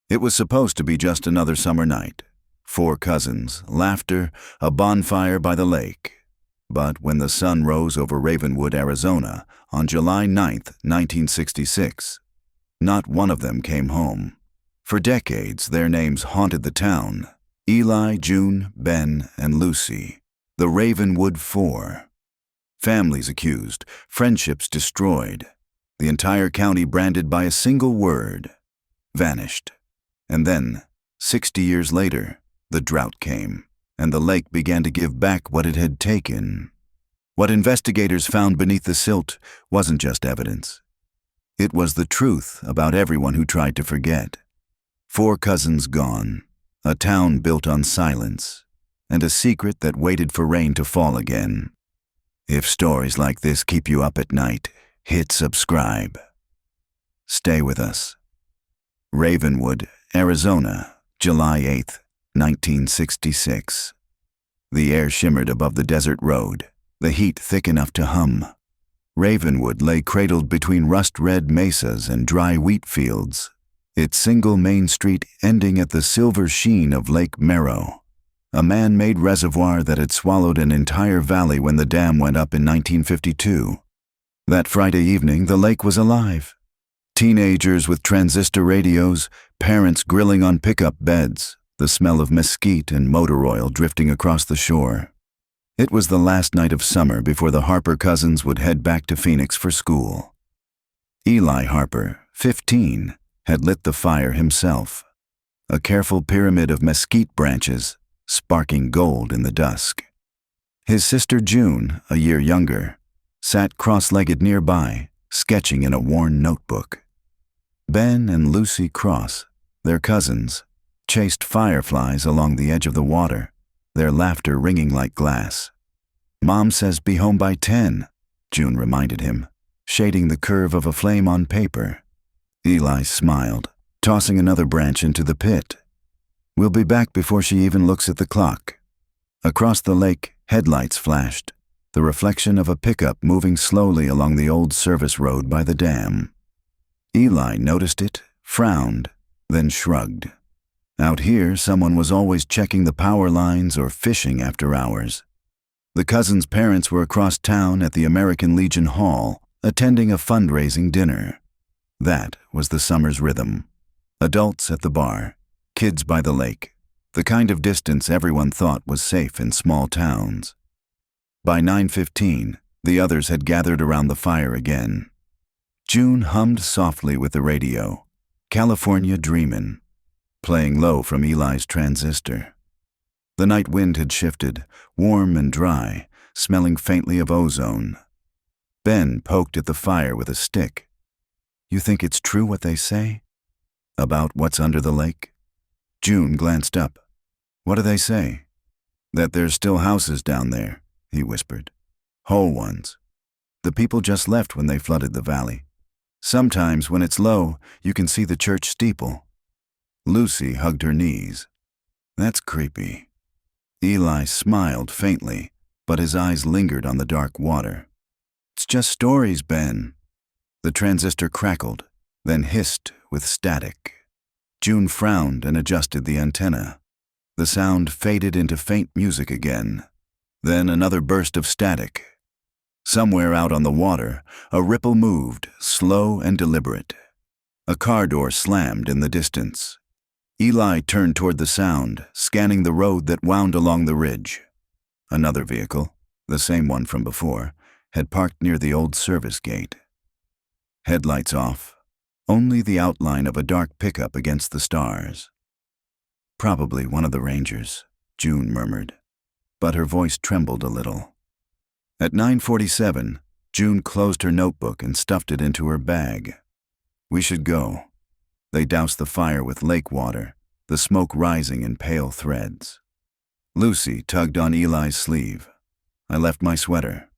It was supposed to be just another summer night. 4 cousins, laughter, a bonfire by the lake. But when the sun rose over Ravenwood, Arizona, on July 9th, 1966, not one of them came home. For decades, their names haunted the town: Eli, June, Ben, and Lucy, the Ravenwood Four. Families accused, friendships destroyed, the entire county branded by a single word: vanished. And then, 60 years later, the drought came, and the lake began to give back what it had taken. What investigators found beneath the silt wasn't just evidence. It was the truth about everyone who tried to forget. 4 cousins gone, a town built on silence, and a secret that waited for rain to fall again. If stories like this keep you up at night, hit subscribe. Stay with us. Ravenwood, Arizona, July 8th, 1966. The air shimmered above the desert road, the heat thick enough to hum. Ravenwood lay cradled between rust-red mesas and dry wheat fields, its single main street ending at the silver sheen of Lake Merrow, a man-made reservoir that had swallowed an entire valley when the dam went up in 1952. That Friday evening, the lake was alive. Teenagers with transistor radios, parents grilling on pickup beds, the smell of mesquite and motor oil drifting across the shore. It was the last night of summer before the Harper cousins would head back to Phoenix for school. Eli Harper, 15, had lit the fire himself, a careful pyramid of mesquite branches sparking gold in the dusk. His sister June, a year younger, sat cross-legged nearby, sketching in a worn notebook. Ben and Lucy Cross, their cousins, chased fireflies along the edge of the water, their laughter ringing like glass. "Mom says be home by 10, June reminded him, shading the curve of a flame on paper. Eli smiled, tossing another branch into the pit. "We'll be back before she even looks at the clock." Across the lake, headlights flashed, the reflection of a pickup moving slowly along the old service road by the dam. Eli noticed it, frowned, then shrugged. Out here, someone was always checking the power lines or fishing after hours. The cousins' parents were across town at the American Legion Hall, attending a fundraising dinner. That was the summer's rhythm. Adults at the bar, kids by the lake, the kind of distance everyone thought was safe in small towns. By 9:15, the others had gathered around the fire again. June hummed softly with the radio, "California Dreamin'," playing low from Eli's transistor. The night wind had shifted, warm and dry, smelling faintly of ozone. Ben poked at the fire with a stick. "You think it's true what they say? About what's under the lake?" June glanced up. "What do they say?" "That there's still houses down there," he whispered. "Whole ones. The people just left when they flooded the valley. Sometimes when it's low, you can see the church steeple." Lucy hugged her knees. "That's creepy." Eli smiled faintly, but his eyes lingered on the dark water. "It's just stories, Ben." The transistor crackled, then hissed with static. June frowned and adjusted the antenna. The sound faded into faint music again. Then another burst of static. Somewhere out on the water, a ripple moved, slow and deliberate. A car door slammed in the distance. Eli turned toward the sound, scanning the road that wound along the ridge. Another vehicle, the same one from before, had parked near the old service gate. Headlights off, only the outline of a dark pickup against the stars. "Probably one of the rangers," June murmured, but her voice trembled a little. At 9:47, June closed her notebook and stuffed it into her bag. "We should go." They doused the fire with lake water, the smoke rising in pale threads. Lucy tugged on Eli's sleeve. "I left my sweater.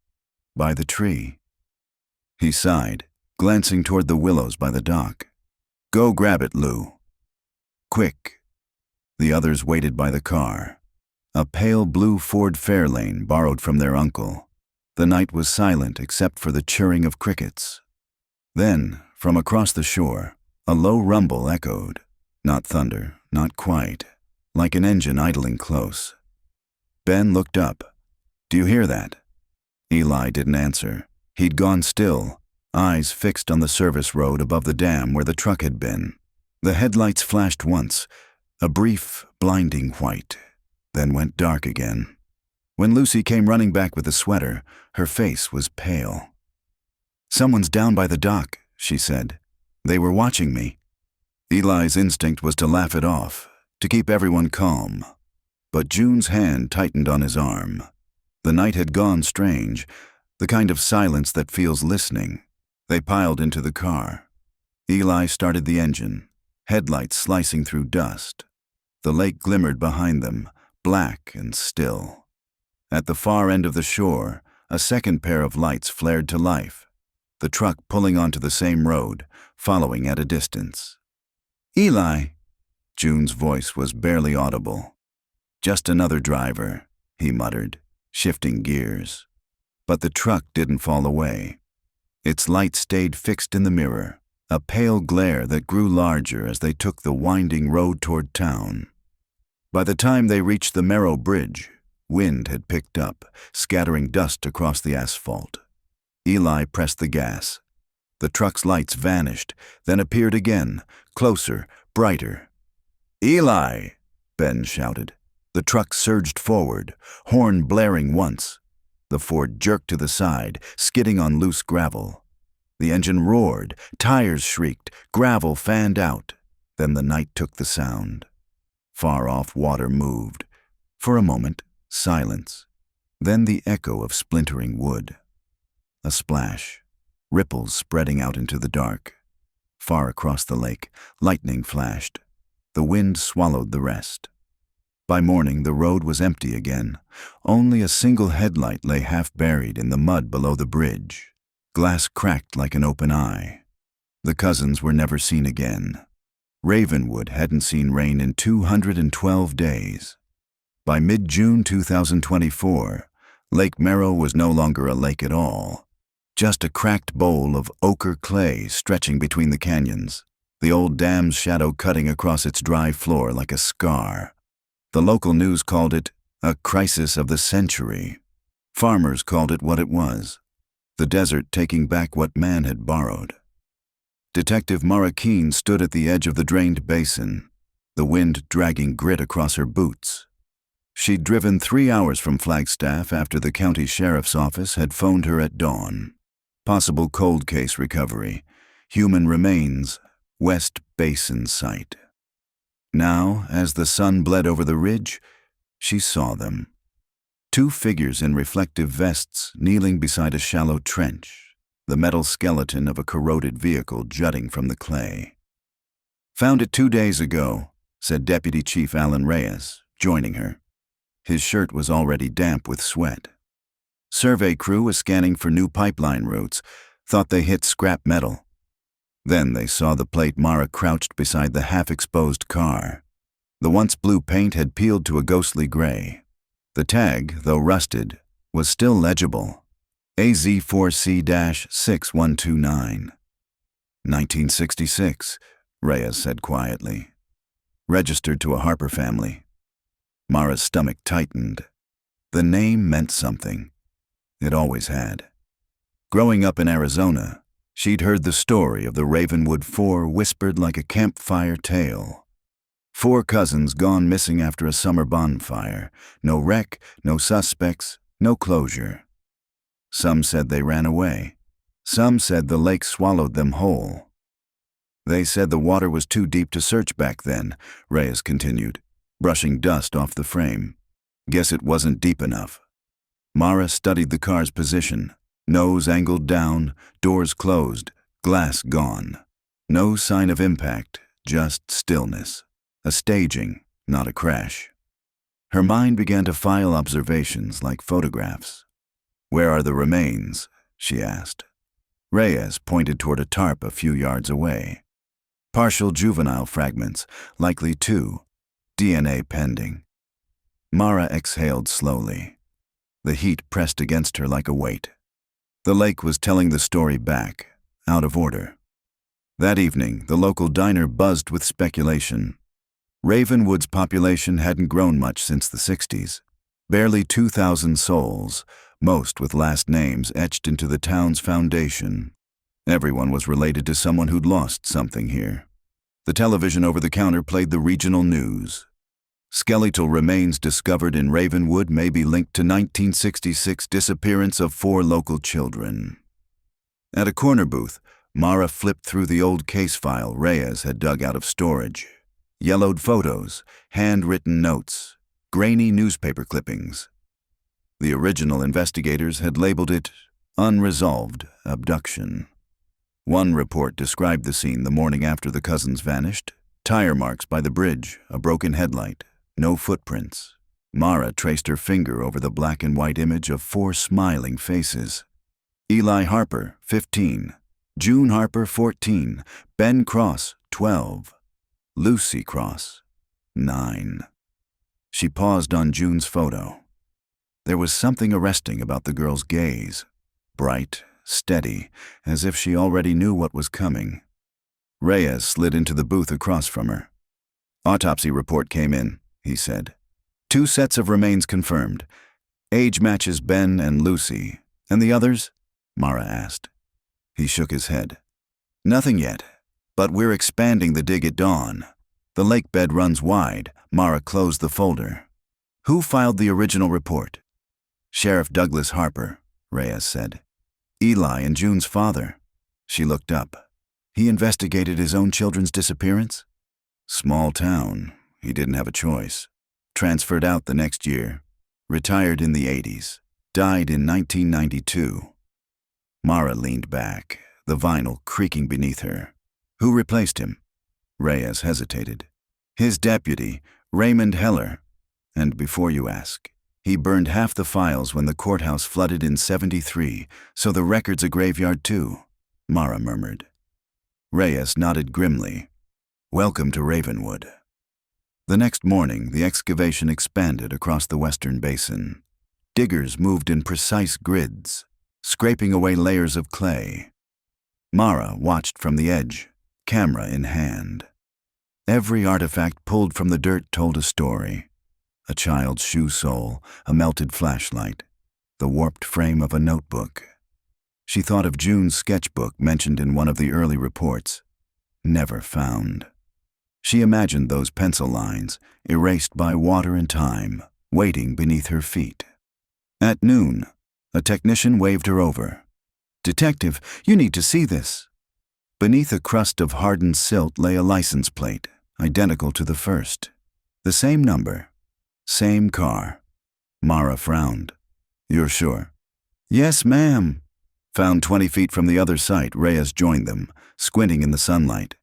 By the tree." He sighed, glancing toward the willows by the dock. "Go grab it, Lou." "Quick." The others waited by the car. A pale blue Ford Fairlane borrowed from their uncle. The night was silent except for the chirring of crickets. Then, from across the shore, a low rumble echoed. Not thunder, not quite. Like an engine idling close. Ben looked up. "Do you hear that?" Eli didn't answer. He'd gone still, eyes fixed on the service road above the dam where the truck had been. The headlights flashed once, a brief, blinding white, then went dark again. When Lucy came running back with the sweater, her face was pale. "Someone's down by the dock," she said. "They were watching me." Eli's instinct was to laugh it off, to keep everyone calm. But June's hand tightened on his arm. The night had gone strange, the kind of silence that feels listening. They piled into the car. Eli started the engine, headlights slicing through dust. The lake glimmered behind them, black and still. At the far end of the shore, a second pair of lights flared to life, the truck pulling onto the same road, following at a distance. "Eli!" June's voice was barely audible. "Just another driver," he muttered, shifting gears. But the truck didn't fall away. Its light stayed fixed in the mirror, a pale glare that grew larger as they took the winding road toward town. By the time they reached the Merrow Bridge, wind had picked up, scattering dust across the asphalt. Eli pressed the gas. The truck's lights vanished, then appeared again, closer, brighter. "Eli!" Ben shouted. The truck surged forward, horn blaring once. The Ford jerked to the side, skidding on loose gravel. The engine roared, tires shrieked, gravel fanned out. Then the night took the sound. Far-off water moved. For a moment, silence. Then the echo of splintering wood. A splash, ripples spreading out into the dark. Far across the lake, lightning flashed. The wind swallowed the rest. By morning, the road was empty again. Only a single headlight lay half buried in the mud below the bridge. Glass cracked like an open eye. The cousins were never seen again. Ravenwood hadn't seen rain in 212 days. By mid-June 2024, Lake Merrow was no longer a lake at all. Just a cracked bowl of ochre clay stretching between the canyons, the old dam's shadow cutting across its dry floor like a scar. The local news called it a crisis of the century. Farmers called it what it was, the desert taking back what man had borrowed. Detective Mara Keene stood at the edge of the drained basin, the wind dragging grit across her boots. She'd driven 3 hours from Flagstaff after the county sheriff's office had phoned her at dawn. Possible cold case recovery, human remains, West Basin site. Now, as the sun bled over the ridge, she saw them. 2 figures in reflective vests kneeling beside a shallow trench, the metal skeleton of a corroded vehicle jutting from the clay. "Found it 2 days ago," said Deputy Chief Alan Reyes, joining her. His shirt was already damp with sweat. Survey crew was scanning for new pipeline routes, thought they hit scrap metal. Then they saw the plate Mara crouched beside the half-exposed car. The once blue paint had peeled to a ghostly gray. The tag, though rusted, was still legible. AZ4C-6129. 1966, Reyes said quietly. Registered to a Harper family. Mara's stomach tightened. The name meant something. It always had. Growing up in Arizona, she'd heard the story of the Ravenwood Four whispered like a campfire tale. 4 cousins gone missing after a summer bonfire. No wreck, no suspects, no closure. Some said they ran away. Some said the lake swallowed them whole. They said the water was too deep to search back then, Reyes continued, brushing dust off the frame. Guess it wasn't deep enough. Mara studied the car's position. Nose angled down, doors closed, glass gone. No sign of impact, just stillness. A staging, not a crash. Her mind began to file observations like photographs. "Where are the remains?" she asked. Reyes pointed toward a tarp a few yards away. "Partial juvenile fragments, likely 2. DNA pending." Mara exhaled slowly. The heat pressed against her like a weight. The lake was telling the story back, out of order. That evening, the local diner buzzed with speculation. Ravenwood's population hadn't grown much since the 60s. Barely 2,000 souls, most with last names etched into the town's foundation. Everyone was related to someone who'd lost something here. The television over the counter played the regional news. Skeletal remains discovered in Ravenwood may be linked to 1966 disappearance of 4 local children. At a corner booth, Mara flipped through the old case file Reyes had dug out of storage. Yellowed photos, handwritten notes, grainy newspaper clippings. The original investigators had labeled it unresolved abduction. One report described the scene the morning after the cousins vanished. Tire marks by the bridge, a broken headlight, no footprints. Mara traced her finger over the black and white image of 4 smiling faces. Eli Harper, 15. June Harper, 14. Ben Cross, 12. Lucy Cross, 9. She paused on June's photo. There was something arresting about the girl's gaze. Bright, steady, as if she already knew what was coming. Reyes slid into the booth across from her. Autopsy report came in, he said. 2 sets of remains confirmed. Age matches Ben and Lucy. And the others? Mara asked. He shook his head. Nothing yet, but we're expanding the dig at dawn. The lake bed runs wide. Mara closed the folder. Who filed the original report? Sheriff Douglas Harper, Reyes said. Eli and June's father. She looked up. He investigated his own children's disappearance? Small town. He didn't have a choice. Transferred out the next year. Retired in the 80s. Died in 1992. Mara leaned back, the vinyl creaking beneath her. Who replaced him? Reyes hesitated. His deputy, Raymond Heller. And before you ask, he burned half the files when the courthouse flooded in 73, so the record's a graveyard too, Mara murmured. Reyes nodded grimly. Welcome to Ravenwood. The next morning, the excavation expanded across the western basin. Diggers moved in precise grids, scraping away layers of clay. Mara watched from the edge, camera in hand. Every artifact pulled from the dirt told a story. A child's shoe sole, a melted flashlight, the warped frame of a notebook. She thought of June's sketchbook mentioned in one of the early reports. Never found. She imagined those pencil lines, erased by water and time, waiting beneath her feet. At noon, a technician waved her over. Detective, you need to see this. Beneath a crust of hardened silt lay a license plate, identical to the first. The same number, same car. Mara frowned. You're sure? Yes, ma'am. Found 20 feet from the other site, Reyes joined them, squinting in the sunlight.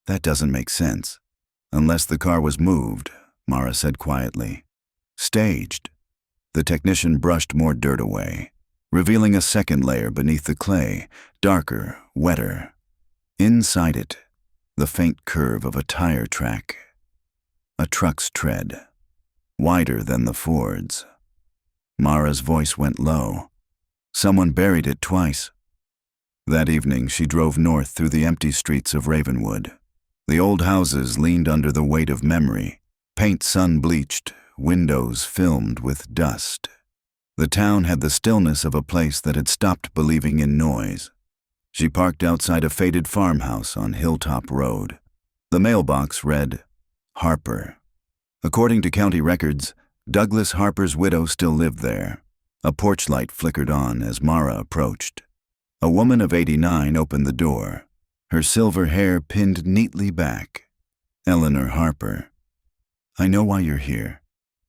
That doesn't make sense. Unless the car was moved, Mara said quietly. Staged. The technician brushed more dirt away, revealing a second layer beneath the clay, darker, wetter. Inside it, the faint curve of a tire track. A truck's tread, wider than the Ford's. Mara's voice went low. Someone buried it twice. That evening, she drove north through the empty streets of Ravenwood. The old houses leaned under the weight of memory, paint sun-bleached, windows filmed with dust. The town had the stillness of a place that had stopped believing in noise. She parked outside a faded farmhouse on Hilltop Road. The mailbox read, Harper. According to county records, Douglas Harper's widow still lived there. A porch light flickered on as Mara approached. A woman of 89 opened the door, her silver hair pinned neatly back. Eleanor Harper. I know why you're here,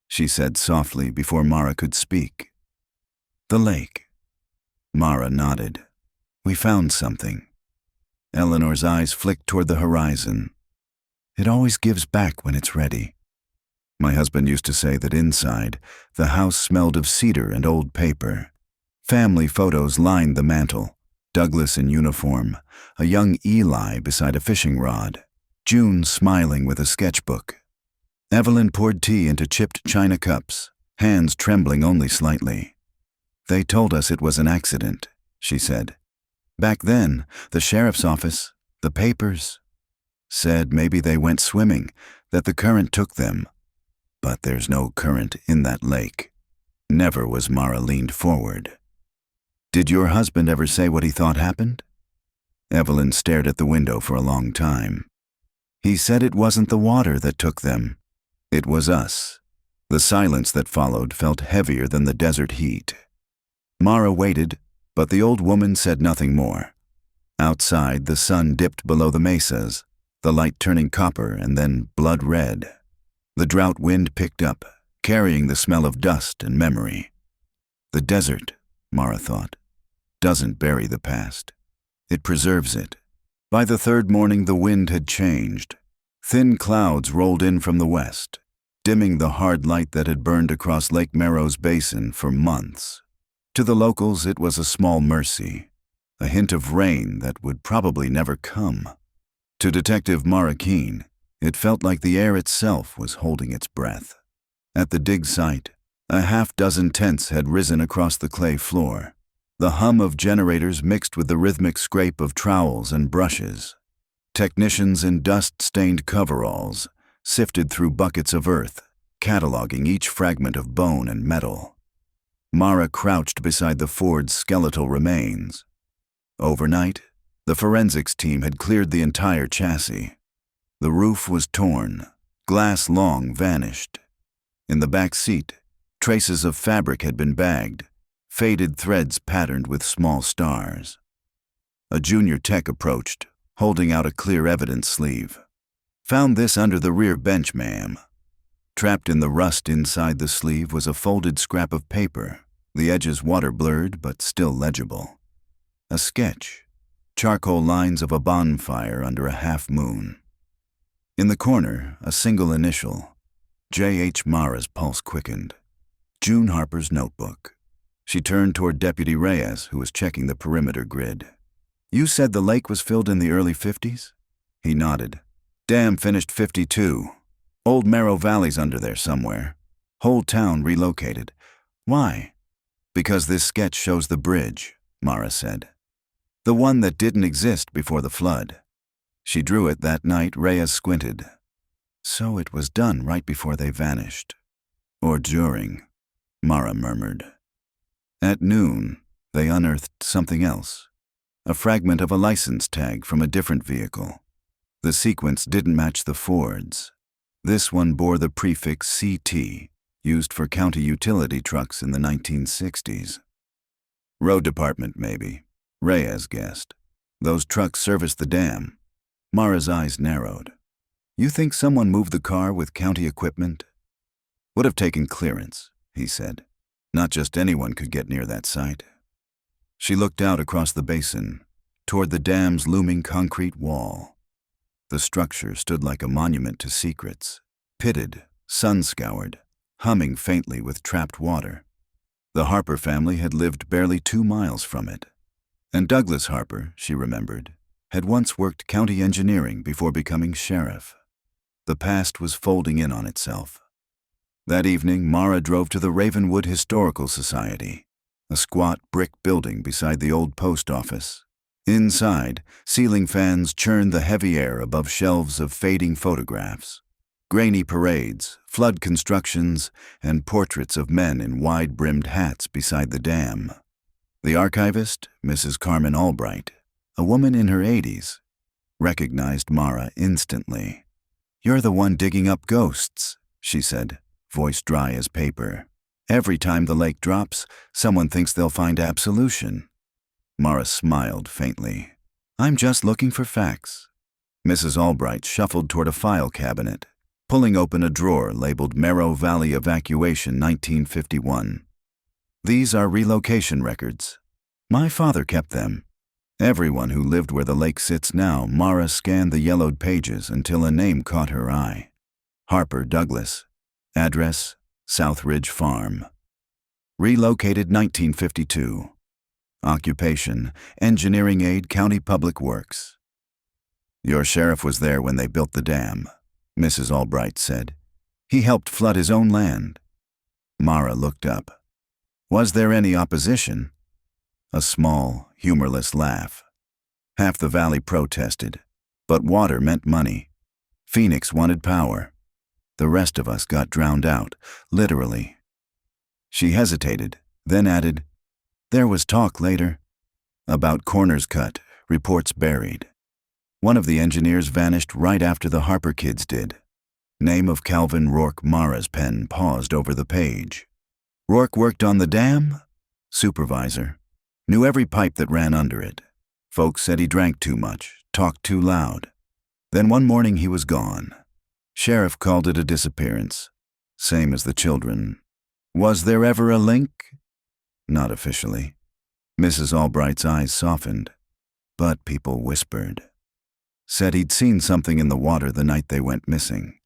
she said softly before Mara could speak. The lake. Mara nodded. We found something. Eleanor's eyes flicked toward the horizon. It always gives back when it's ready. My husband used to say that inside, the house smelled of cedar and old paper. Family photos lined the mantel. Douglas in uniform, a young Eli beside a fishing rod, June smiling with a sketchbook. Evelyn poured tea into chipped china cups, hands trembling only slightly. They told us it was an accident, she said. Back then, the sheriff's office, The papers said maybe they went swimming, that the current took them. But there's no current in that lake. Never was. Mara leaned forward. Did your husband ever say what he thought happened? Evelyn stared at the window for a long time. He said it wasn't the water that took them. It was us. The silence that followed felt heavier than the desert heat. Mara waited, but the old woman said nothing more. Outside, the sun dipped below the mesas, the light turning copper and then blood red. The drought wind picked up, carrying the smell of dust and memory. The desert, Mara thought, doesn't bury the past. It preserves it. By the third morning, the wind had changed. Thin clouds rolled in from the west, dimming the hard light that had burned across Lake Merrow's basin for months. To the locals, it was a small mercy, a hint of rain that would probably never come. To Detective Mara Keene, it felt like the air itself was holding its breath. At the dig site, a half-dozen tents had risen across the clay floor, the hum of generators mixed with the rhythmic scrape of trowels and brushes. Technicians in dust-stained coveralls sifted through buckets of earth, cataloging each fragment of bone and metal. Mara crouched beside the Ford's skeletal remains. Overnight, the forensics team had cleared the entire chassis. The roof was torn, glass long vanished. In the back seat, traces of fabric had been bagged, faded threads patterned with small stars. A junior tech approached, holding out a clear evidence sleeve. Found this under the rear bench, ma'am. Trapped in the rust inside the sleeve was a folded scrap of paper, the edges water-blurred but still legible. A sketch, charcoal lines of a bonfire under a half-moon. In the corner, a single initial. J.H. Mara's pulse quickened. June Harper's notebook. She turned toward Deputy Reyes, who was checking the perimeter grid. You said the lake was filled in the early 50s? He nodded. Dam finished 52. Old Merrow Valley's under there somewhere. Whole town relocated. Why? Because this sketch shows the bridge, Mara said. The one that didn't exist before the flood. She drew it that night. Reyes squinted. So it was done right before they vanished. Or during, Mara murmured. At noon, they unearthed something else. A fragment of a license tag from a different vehicle. The sequence didn't match the Ford's. This one bore the prefix CT, used for county utility trucks in the 1960s. Road department, maybe, Reyes guessed. Those trucks serviced the dam. Mara's eyes narrowed. You think someone moved the car with county equipment? Would have taken clearance, he said. Not just anyone could get near that site. She looked out across the basin, toward the dam's looming concrete wall. The structure stood like a monument to secrets, pitted, sun-scoured, humming faintly with trapped water. The Harper family had lived barely 2 miles from it. And Douglas Harper, she remembered, had once worked county engineering before becoming sheriff. The past was folding in on itself. That evening, Mara drove to the Ravenwood Historical Society, a squat brick building beside the old post office. Inside, ceiling fans churned the heavy air above shelves of fading photographs. Grainy parades, flood constructions, and portraits of men in wide-brimmed hats beside the dam. The archivist, Mrs. Carmen Albright, a woman in her 80s, recognized Mara instantly. You're the one digging up ghosts, she said, voice dry as paper. Every time the lake drops, someone thinks they'll find absolution. Mara smiled faintly. I'm just looking for facts. Mrs. Albright shuffled toward a file cabinet, pulling open a drawer labeled Merrow Valley Evacuation 1951. These are relocation records. My father kept them. Everyone who lived where the lake sits now. Mara scanned the yellowed pages until a name caught her eye. Harper Douglas. Address, Southridge Farm. Relocated 1952. Occupation, engineering aide, County Public Works. Your sheriff was there when they built the dam, Mrs. Albright said. He helped flood his own land. Mara looked up. Was there any opposition? A small, humorless laugh. Half the valley protested, But water meant money. Phoenix wanted power. The rest of us got drowned out, literally. She hesitated, then added, "There was talk later. About corners cut, reports buried. One of the engineers vanished right after the Harper kids did." Name of Calvin Rourke. Mara's pen paused over the page. "Rourke worked on the dam?" "Supervisor. Knew every pipe that ran under it. Folks said he drank too much, talked too loud. Then one morning he was gone. Sheriff called it a disappearance. Same as the children. Was there ever a link?" "Not officially." Mrs. Albright's eyes softened, but people whispered. Said he'd seen something in the water the night they went missing.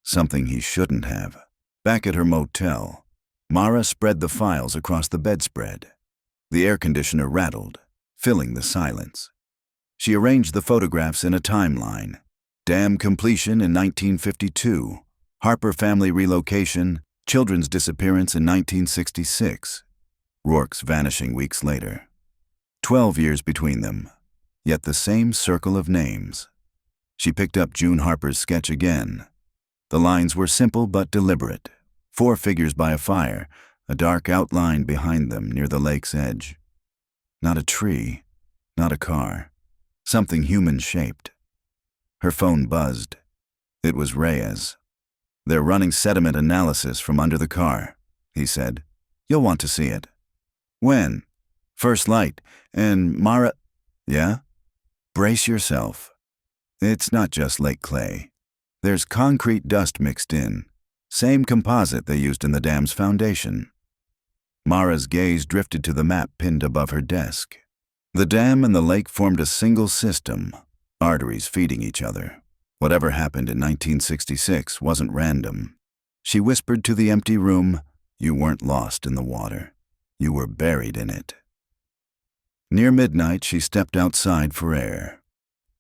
Something he shouldn't have. Back at her motel, Mara spread the files across the bedspread. The air conditioner rattled, filling the silence. She arranged the photographs in a timeline. Dam completion in 1952, Harper family relocation, children's disappearance in 1966, Rourke's vanishing weeks later. 12 years between them, yet the same circle of names. She picked up June Harper's sketch again. The lines were simple but deliberate. 4 figures by a fire, a dark outline behind them near the lake's edge. Not a tree, not a car, something human-shaped. Her phone buzzed. It was Reyes. "They're running sediment analysis from under the car," he said. "You'll want to see it." "When?" "First light. And Mara—" "Yeah?" "Brace yourself. It's not just lake clay. There's concrete dust mixed in. Same composite they used in the dam's foundation." Mara's gaze drifted to the map pinned above her desk. The dam and the lake formed a single system, arteries feeding each other. Whatever happened in 1966 wasn't random. She whispered to the empty room, "You weren't lost in the water. You were buried in it." Near midnight, she stepped outside for air.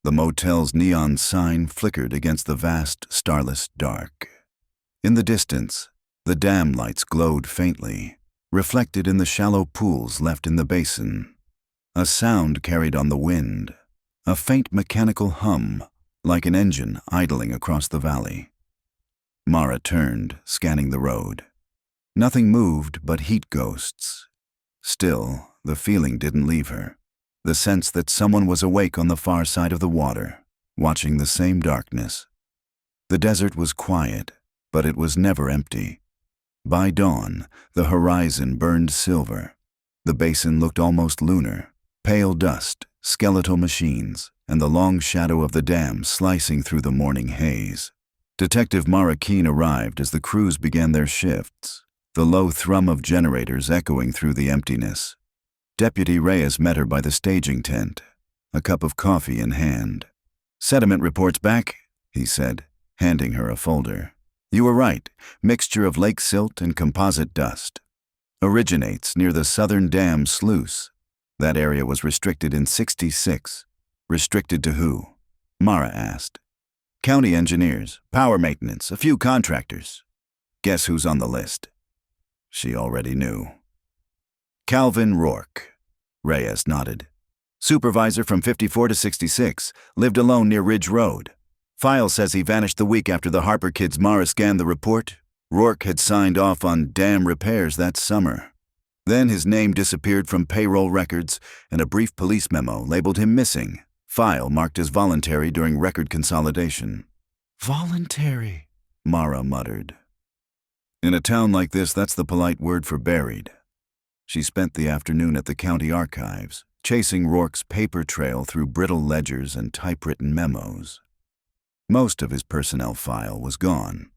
The motel's neon sign flickered against the vast, starless dark. In the distance, the dam lights glowed faintly, reflected in the shallow pools left in the basin. A sound carried on the wind, a faint mechanical hum, like an engine idling across the valley. Mara turned, scanning the road. Nothing moved but heat ghosts. Still, the feeling didn't leave her. The sense that someone was awake on the far side of the water, watching the same darkness. The desert was quiet, but it was never empty. By dawn, the horizon burned silver. The basin looked almost lunar, pale dust, skeletal machines, and the long shadow of the dam slicing through the morning haze. Detective Mara Keene arrived as the crews began their shifts, the low thrum of generators echoing through the emptiness. Deputy Reyes met her by the staging tent, a cup of coffee in hand. "Sediment reports back," he said, handing her a folder. "You were right, mixture of lake silt and composite dust. Originates near the southern dam sluice. That area was restricted in '66. Restricted to who?" Mara asked. "County engineers, power maintenance, a few contractors. Guess who's on the list?" She already knew. "Calvin Rourke." Reyes nodded. "Supervisor from 54 to 66, lived alone near Ridge Road. File says he vanished the week after the Harper kids." Mara scanned the report. Rourke had signed off on dam repairs that summer. Then his name disappeared from payroll records, and a brief police memo labeled him missing. File marked as voluntary during record consolidation. "Voluntary," Mara muttered. In a town like this, that's the polite word for buried. She spent the afternoon at the county archives, chasing Rourke's paper trail through brittle ledgers and typewritten memos. Most of his personnel file was gone.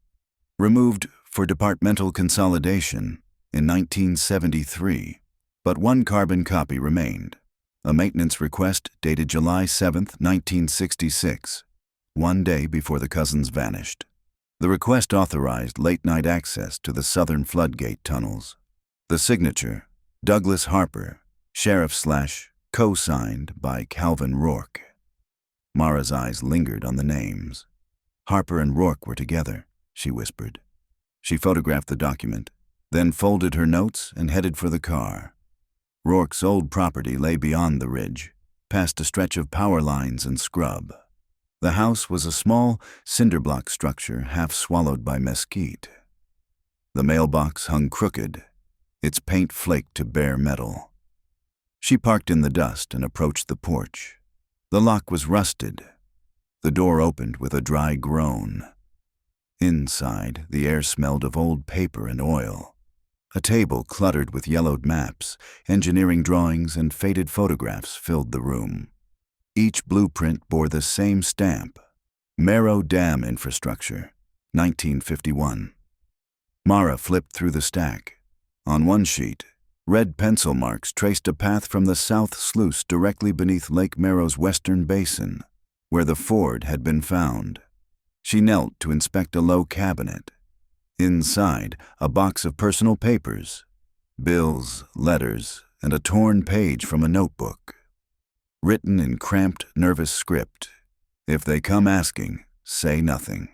Removed for departmental consolidation in 1973, but one carbon copy remained, a maintenance request dated July 7, 1966, one day before the cousins vanished. The request authorized late-night access to the southern floodgate tunnels. The signature, Douglas Harper, Sheriff/co-signed by Calvin Rourke. Mara's eyes lingered on the names. Harper and Rourke were together, she whispered. She photographed the document, then folded her notes and headed for the car. Rourke's old property lay beyond the ridge, past a stretch of power lines and scrub. The house was a small, cinder-block structure half swallowed by mesquite. The mailbox hung crooked, its paint flaked to bare metal. She parked in the dust and approached the porch. The lock was rusted. The door opened with a dry groan. Inside, the air smelled of old paper and oil. A table cluttered with yellowed maps, engineering drawings, and faded photographs filled the room. Each blueprint bore the same stamp: Merrow Dam Infrastructure, 1951. Mara flipped through the stack. On one sheet, red pencil marks traced a path from the south sluice directly beneath Lake Merrow's western basin, where the ford had been found. She knelt to inspect a low cabinet. Inside, a box of personal papers, bills, letters, and a torn page from a notebook. Written in cramped, nervous script: "If they come asking, say nothing.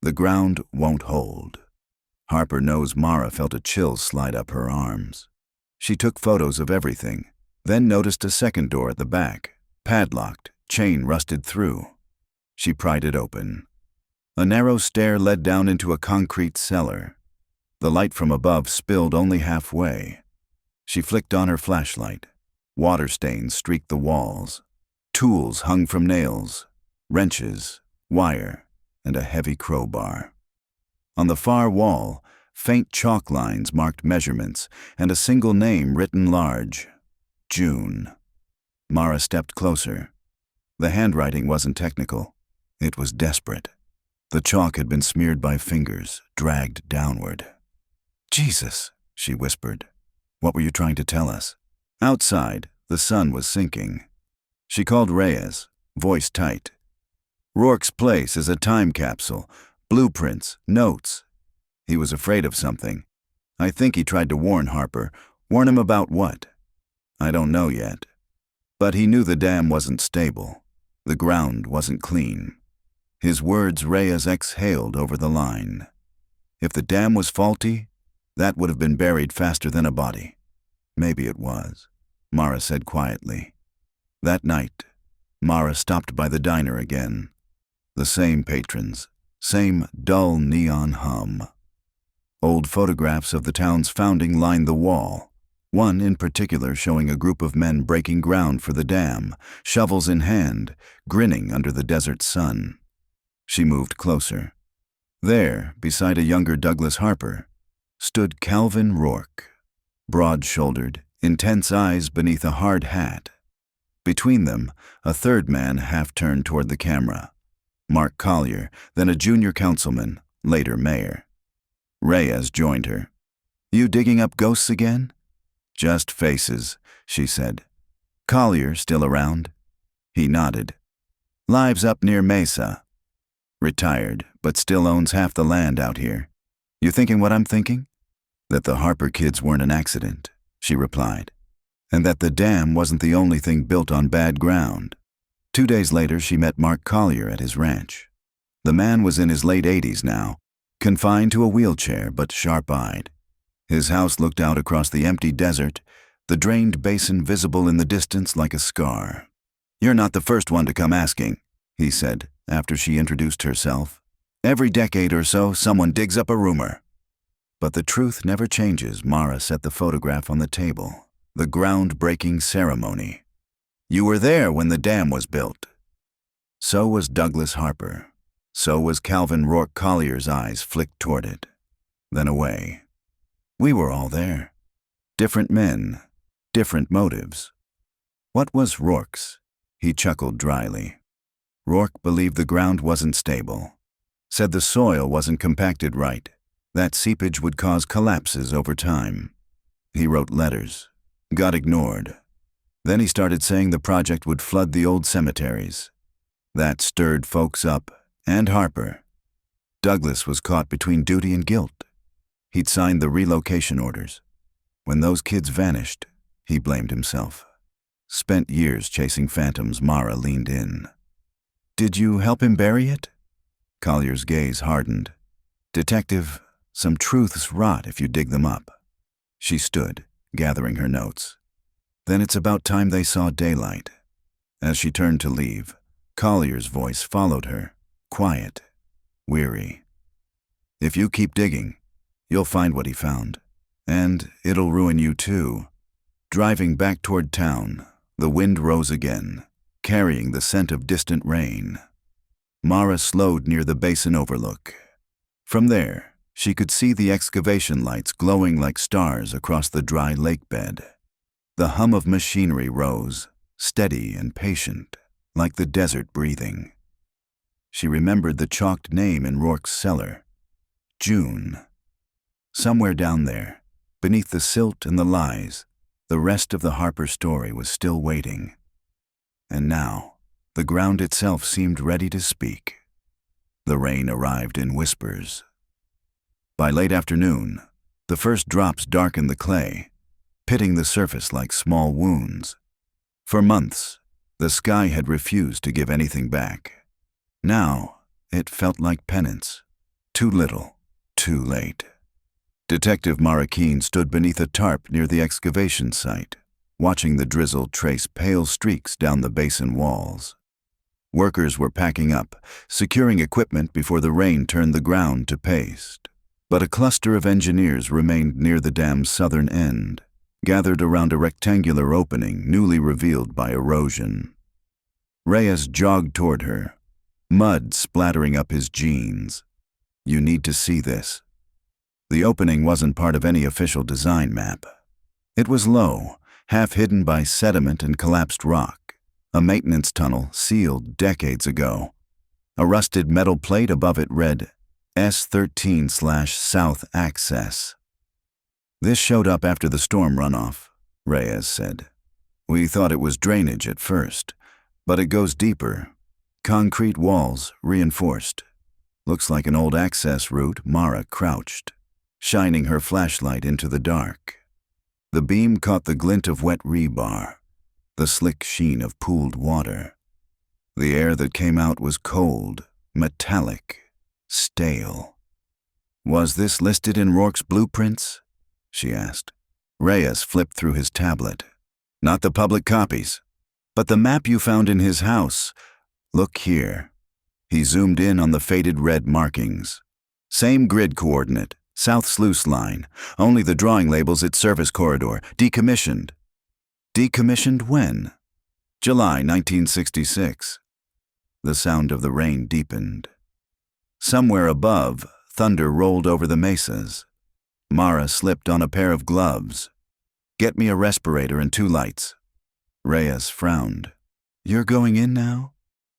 The ground won't hold." Harper knows Mara felt a chill slide up her arms. She took photos of everything, then noticed a second door at the back, padlocked, chain rusted through. She pried it open. A narrow stair led down into a concrete cellar. The light from above spilled only halfway. She flicked on her flashlight. Water stains streaked the walls. Tools hung from nails, wrenches, wire, and a heavy crowbar. On the far wall, faint chalk lines marked measurements and a single name written large: June. Mara stepped closer. The handwriting wasn't technical. It was desperate. The chalk had been smeared by fingers, dragged downward. "Jesus," she whispered. "What were you trying to tell us?" Outside, the sun was sinking. She called Reyes, voice tight. "Rourke's place is a time capsule. Blueprints, notes." He was afraid of something. I think he tried to warn Harper. Warn him about what? I don't know yet. But he knew the dam wasn't stable. The ground wasn't clean. His words Reyes exhaled over the line. If the dam was faulty, that would have been buried faster than a body. Maybe it was, Mara said quietly. That night, Mara stopped by the diner again. The same patrons, same dull neon hum. Old photographs of the town's founding lined the wall, one in particular showing a group of men breaking ground for the dam, shovels in hand, grinning under the desert sun. She moved closer. There, beside a younger Douglas Harper, stood Calvin Rourke, broad-shouldered, intense eyes beneath a hard hat. Between them, a third man half-turned toward the camera. Mark Collier, then a junior councilman, later mayor. Reyes joined her. "You digging up ghosts again?" "Just faces," she said. "Collier still around?" He nodded. "Lives up near Mesa. Retired, but still owns half the land out here. You thinking what I'm thinking?" "That the Harper kids weren't an accident," she replied. "And that the dam wasn't the only thing built on bad ground." 2 days later, she met Mark Collier at his ranch. The man was in his late 80s now, confined to a wheelchair but sharp-eyed. His house looked out across the empty desert, the drained basin visible in the distance like a scar. "You're not the first one to come asking," he said, after she introduced herself. "Every decade or so, someone digs up a rumor." But the truth never changes. Mara set the photograph on the table. The groundbreaking ceremony. "You were there when the dam was built." So was Douglas Harper. So was Calvin Rourke Collier's eyes flicked toward it, then away. We were all there. Different men, different motives. What was Rourke's? He chuckled dryly. Rourke believed the ground wasn't stable. Said the soil wasn't compacted right. That seepage would cause collapses over time. He wrote letters. Got ignored. Then he started saying the project would flood the old cemeteries. That stirred folks up, and Harper. Douglas was caught between duty and guilt. He'd signed the relocation orders. When those kids vanished, he blamed himself. Spent years chasing phantoms. Mara leaned in. "Did you help him bury it?" Collier's gaze hardened. "Detective, some truths rot if you dig them up." She stood, gathering her notes. "Then it's about time they saw daylight." As she turned to leave, Collier's voice followed her, quiet, weary. "If you keep digging, you'll find what he found. And it'll ruin you too." Driving back toward town, the wind rose again, carrying the scent of distant rain. Mara slowed near the basin overlook. From there, she could see the excavation lights glowing like stars across the dry lake bed. The hum of machinery rose, steady and patient, like the desert breathing. She remembered the chalked name in Rourke's cellar. June. Somewhere down there, beneath the silt and the lies, the rest of the Harper story was still waiting. And now, the ground itself seemed ready to speak. The rain arrived in whispers. By late afternoon, the first drops darkened the clay, pitting the surface like small wounds. For months, the sky had refused to give anything back. Now, it felt like penance. Too little, too late. Detective Mara Keene stood beneath a tarp near the excavation site, watching the drizzle trace pale streaks down the basin walls. Workers were packing up, securing equipment before the rain turned the ground to paste. But a cluster of engineers remained near the dam's southern end, gathered around a rectangular opening newly revealed by erosion. Reyes jogged toward her, mud splattering up his jeans. "You need to see this." The opening wasn't part of any official design map. It was low, half hidden by sediment and collapsed rock, a maintenance tunnel sealed decades ago. A rusted metal plate above it read S13/South Access. "This showed up after the storm runoff," Reyes said. "We thought it was drainage at first, but it goes deeper. Concrete walls, reinforced. Looks like an old access route." Mara crouched, shining her flashlight into the dark. The beam caught the glint of wet rebar, the slick sheen of pooled water. The air that came out was cold, metallic, stale. "Was this listed in Rourke's blueprints?" she asked. Reyes flipped through his tablet. "Not the public copies, but the map you found in his house. Look here." He zoomed in on the faded red markings. "Same grid coordinate, south sluice line, only the drawing labels its service corridor, decommissioned." "Decommissioned when?" "July 1966. The sound of the rain deepened. Somewhere above, thunder rolled over the mesas. Mara slipped on a pair of gloves. "Get me a respirator and 2 lights." Reyes frowned. "You're going in now?"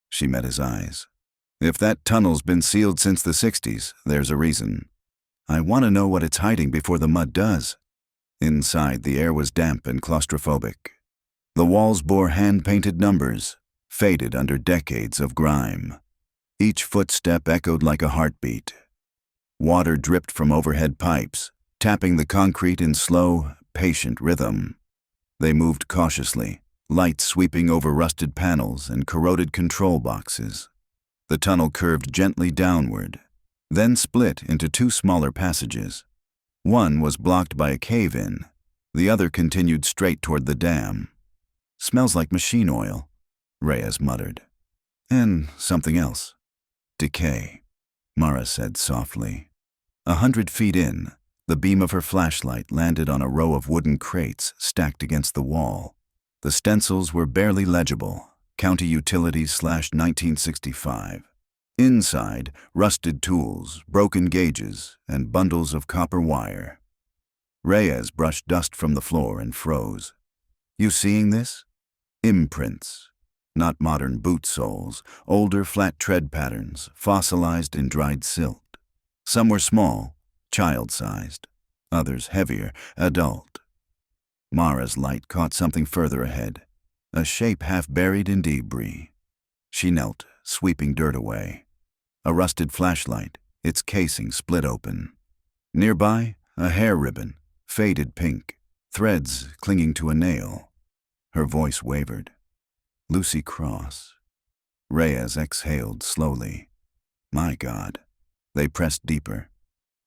She met his eyes. "If that tunnel's been sealed since the 60s, there's a reason. I want to know what it's hiding before the mud does." Inside, the air was damp and claustrophobic. The walls bore hand-painted numbers, faded under decades of grime. Each footstep echoed like a heartbeat. Water dripped from overhead pipes, tapping the concrete in slow, patient rhythm. They moved cautiously, light sweeping over rusted panels and corroded control boxes. The tunnel curved gently downward, then split into 2 smaller passages. One was blocked by a cave-in, the other continued straight toward the dam. "Smells like machine oil," Reyes muttered. "And something else. Decay," Mara said softly. 100 feet in, the beam of her flashlight landed on a row of wooden crates stacked against the wall. The stencils were barely legible, County Utilities/1965. Inside, rusted tools, broken gauges, and bundles of copper wire. Reyes brushed dust from the floor and froze. "You seeing this? Imprints. Not modern boot soles, older flat tread patterns, fossilized in dried silt. Some were small, child-sized, others heavier, adult." Mara's light caught something further ahead, a shape half buried in debris. She knelt, sweeping dirt away. A rusted flashlight, its casing split open. Nearby, a hair ribbon, faded pink, threads clinging to a nail. Her voice wavered. "Lucy Cross." Reyes exhaled slowly. My God. They pressed deeper.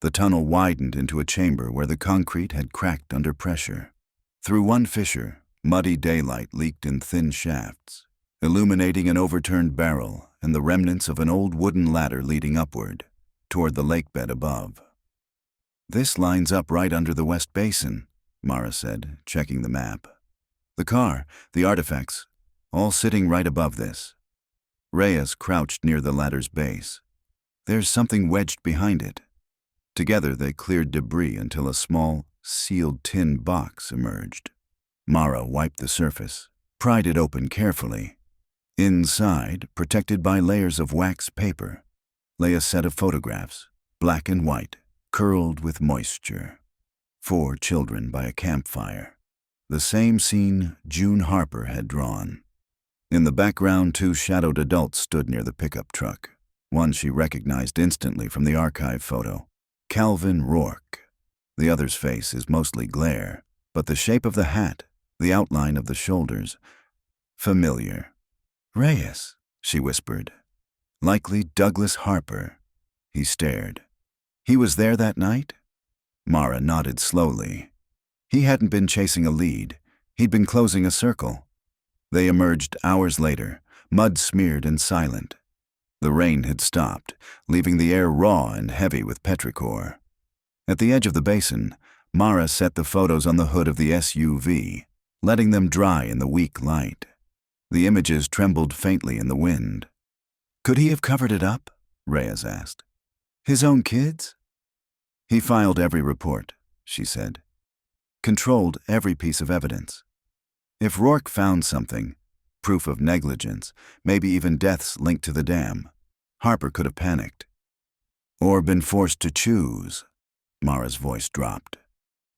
The tunnel widened into a chamber where the concrete had cracked under pressure. Through one fissure, muddy daylight leaked in thin shafts. illuminating an overturned barrel and the remnants of an old wooden ladder leading upward, toward the lake bed above. "This lines up right under the West Basin," Mara said, checking the map. "The car, the artifacts, all sitting right above this." Reyes crouched near the ladder's base. "There's something wedged behind it." Together they cleared debris until a small, sealed tin box emerged. Mara wiped the surface, pried it open carefully. Inside, protected by layers of wax paper, lay a set of photographs, black and white, curled with moisture. 4 children by a campfire. The same scene June Harper had drawn. In the background, 2 shadowed adults stood near the pickup truck. One she recognized instantly from the archive photo. Calvin Rourke. The other's face is mostly glare, but the shape of the hat, the outline of the shoulders, familiar. "Reyes," she whispered. "Likely Douglas Harper." He stared. "He was there that night?" Mara nodded slowly. He hadn't been chasing a lead. He'd been closing a circle. They emerged hours later, mud-smeared and silent. The rain had stopped, leaving the air raw and heavy with petrichor. At the edge of the basin, Mara set the photos on the hood of the SUV, letting them dry in the weak light. The images trembled faintly in the wind. "Could he have covered it up?" Reyes asked. "His own kids?" "He filed every report," she said. "Controlled every piece of evidence. If Rourke found something, proof of negligence, maybe even deaths linked to the dam, Harper could have panicked. Or been forced to choose." Mara's voice dropped.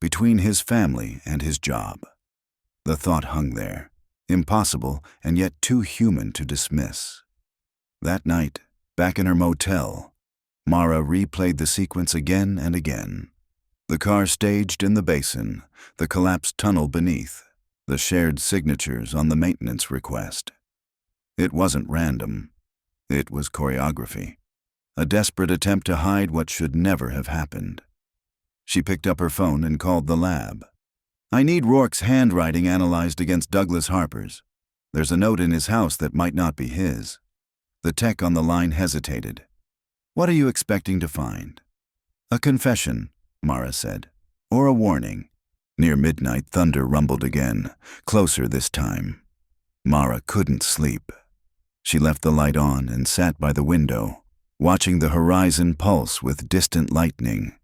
"Between his family and his job." The thought hung there, impossible and yet too human to dismiss. That night, back in her motel, Mara replayed the sequence again and again. The car staged in the basin, the collapsed tunnel beneath, the shared signatures on the maintenance request. It wasn't random. It was choreography, a desperate attempt to hide what should never have happened. She picked up her phone and called the lab. "I need Rourke's handwriting analyzed against Douglas Harper's. There's a note in his house that might not be his." The tech on the line hesitated. "What are you expecting to find?" "A confession," Mara said, "or a warning." Near midnight, thunder rumbled again, closer this time. Mara couldn't sleep. She left the light on and sat by the window, watching the horizon pulse with distant lightning.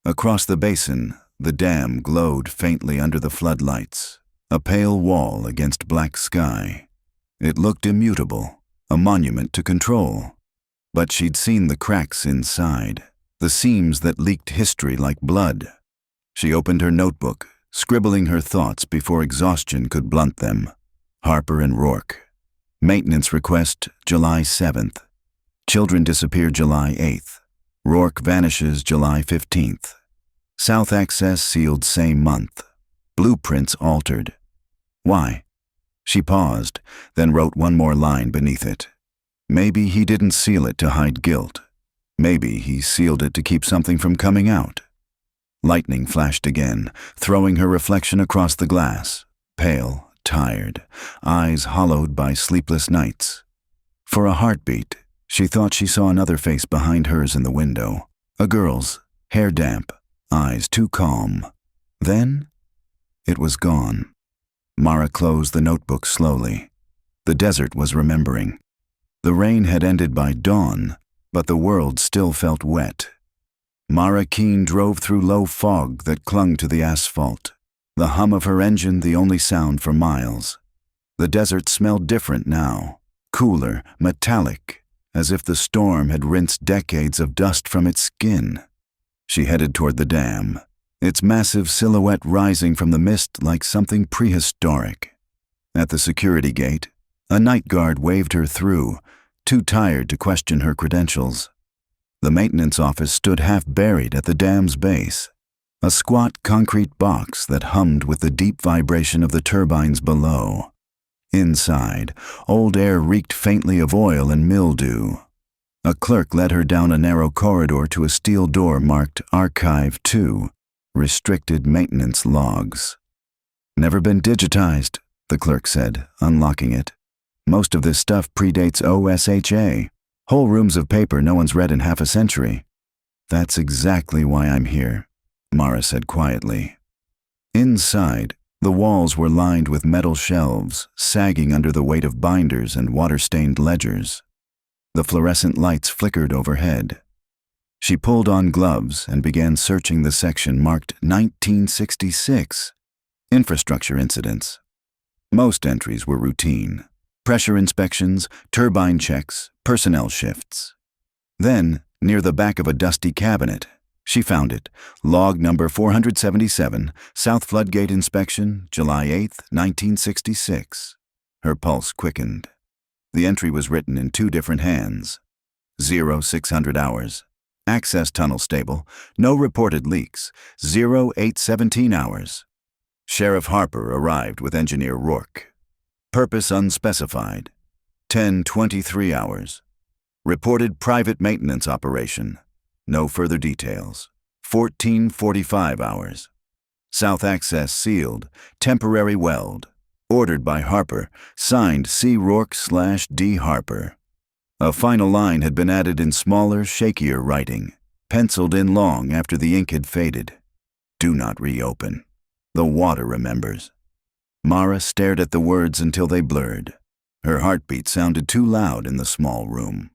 Across the basin, the dam glowed faintly under the floodlights, a pale wall against black sky. It looked immutable, a monument to control. But she'd seen the cracks inside, the seams that leaked history like blood. She opened her notebook, scribbling her thoughts before exhaustion could blunt them. Harper and Rourke. Maintenance request, July 7th. Children disappear July 8th. Rourke vanishes July 15th. South access sealed same month. Blueprints altered. Why? She paused, then wrote one more line beneath it. Maybe he didn't seal it to hide guilt. Maybe he sealed it to keep something from coming out. Lightning flashed again, throwing her reflection across the glass, pale, tired, eyes hollowed by sleepless nights. For a heartbeat, she thought she saw another face behind hers in the window. A girl's, hair damp, eyes too calm. Then, it was gone. Mara closed the notebook slowly. The desert was remembering. The rain had ended by dawn, but the world still felt wet. Mara Keene drove through low fog that clung to the asphalt, the hum of her engine the only sound for miles. The desert smelled different now, cooler, metallic, as if the storm had rinsed decades of dust from its skin. She headed toward the dam, its massive silhouette rising from the mist like something prehistoric. At the security gate, a night guard waved her through, too tired to question her credentials. The maintenance office stood half buried at the dam's base, a squat concrete box that hummed with the deep vibration of the turbines below. Inside, old air reeked faintly of oil and mildew. A clerk led her down a narrow corridor to a steel door marked Archive 2, Restricted Maintenance Logs. "Never been digitized," the clerk said, unlocking it. Most of this stuff predates OSHA. Whole rooms of paper no one's read in half a century. That's exactly why I'm here, Mara said quietly. Inside, the walls were lined with metal shelves, sagging under the weight of binders and water-stained ledgers. The fluorescent lights flickered overhead. She pulled on gloves and began searching the section marked 1966, Infrastructure Incidents. Most entries were routine. Pressure inspections, turbine checks, personnel shifts. Then, near the back of a dusty cabinet, she found it. Log number 477, South Floodgate Inspection, July 8, 1966. Her pulse quickened. The entry was written in 2 different hands. 0600 hours. Access tunnel stable. No reported leaks. 0817 hours. Sheriff Harper arrived with Engineer Rourke. Purpose unspecified. 10:23 hours. Reported private maintenance operation. No further details. 14:45 hours. South access sealed. Temporary weld. Ordered by Harper. Signed C. Rourke/D. Harper. A final line had been added in smaller, shakier writing, penciled in long after the ink had faded. Do not reopen. The water remembers. Mara stared at the words until they blurred. Her heartbeat sounded too loud in the small room.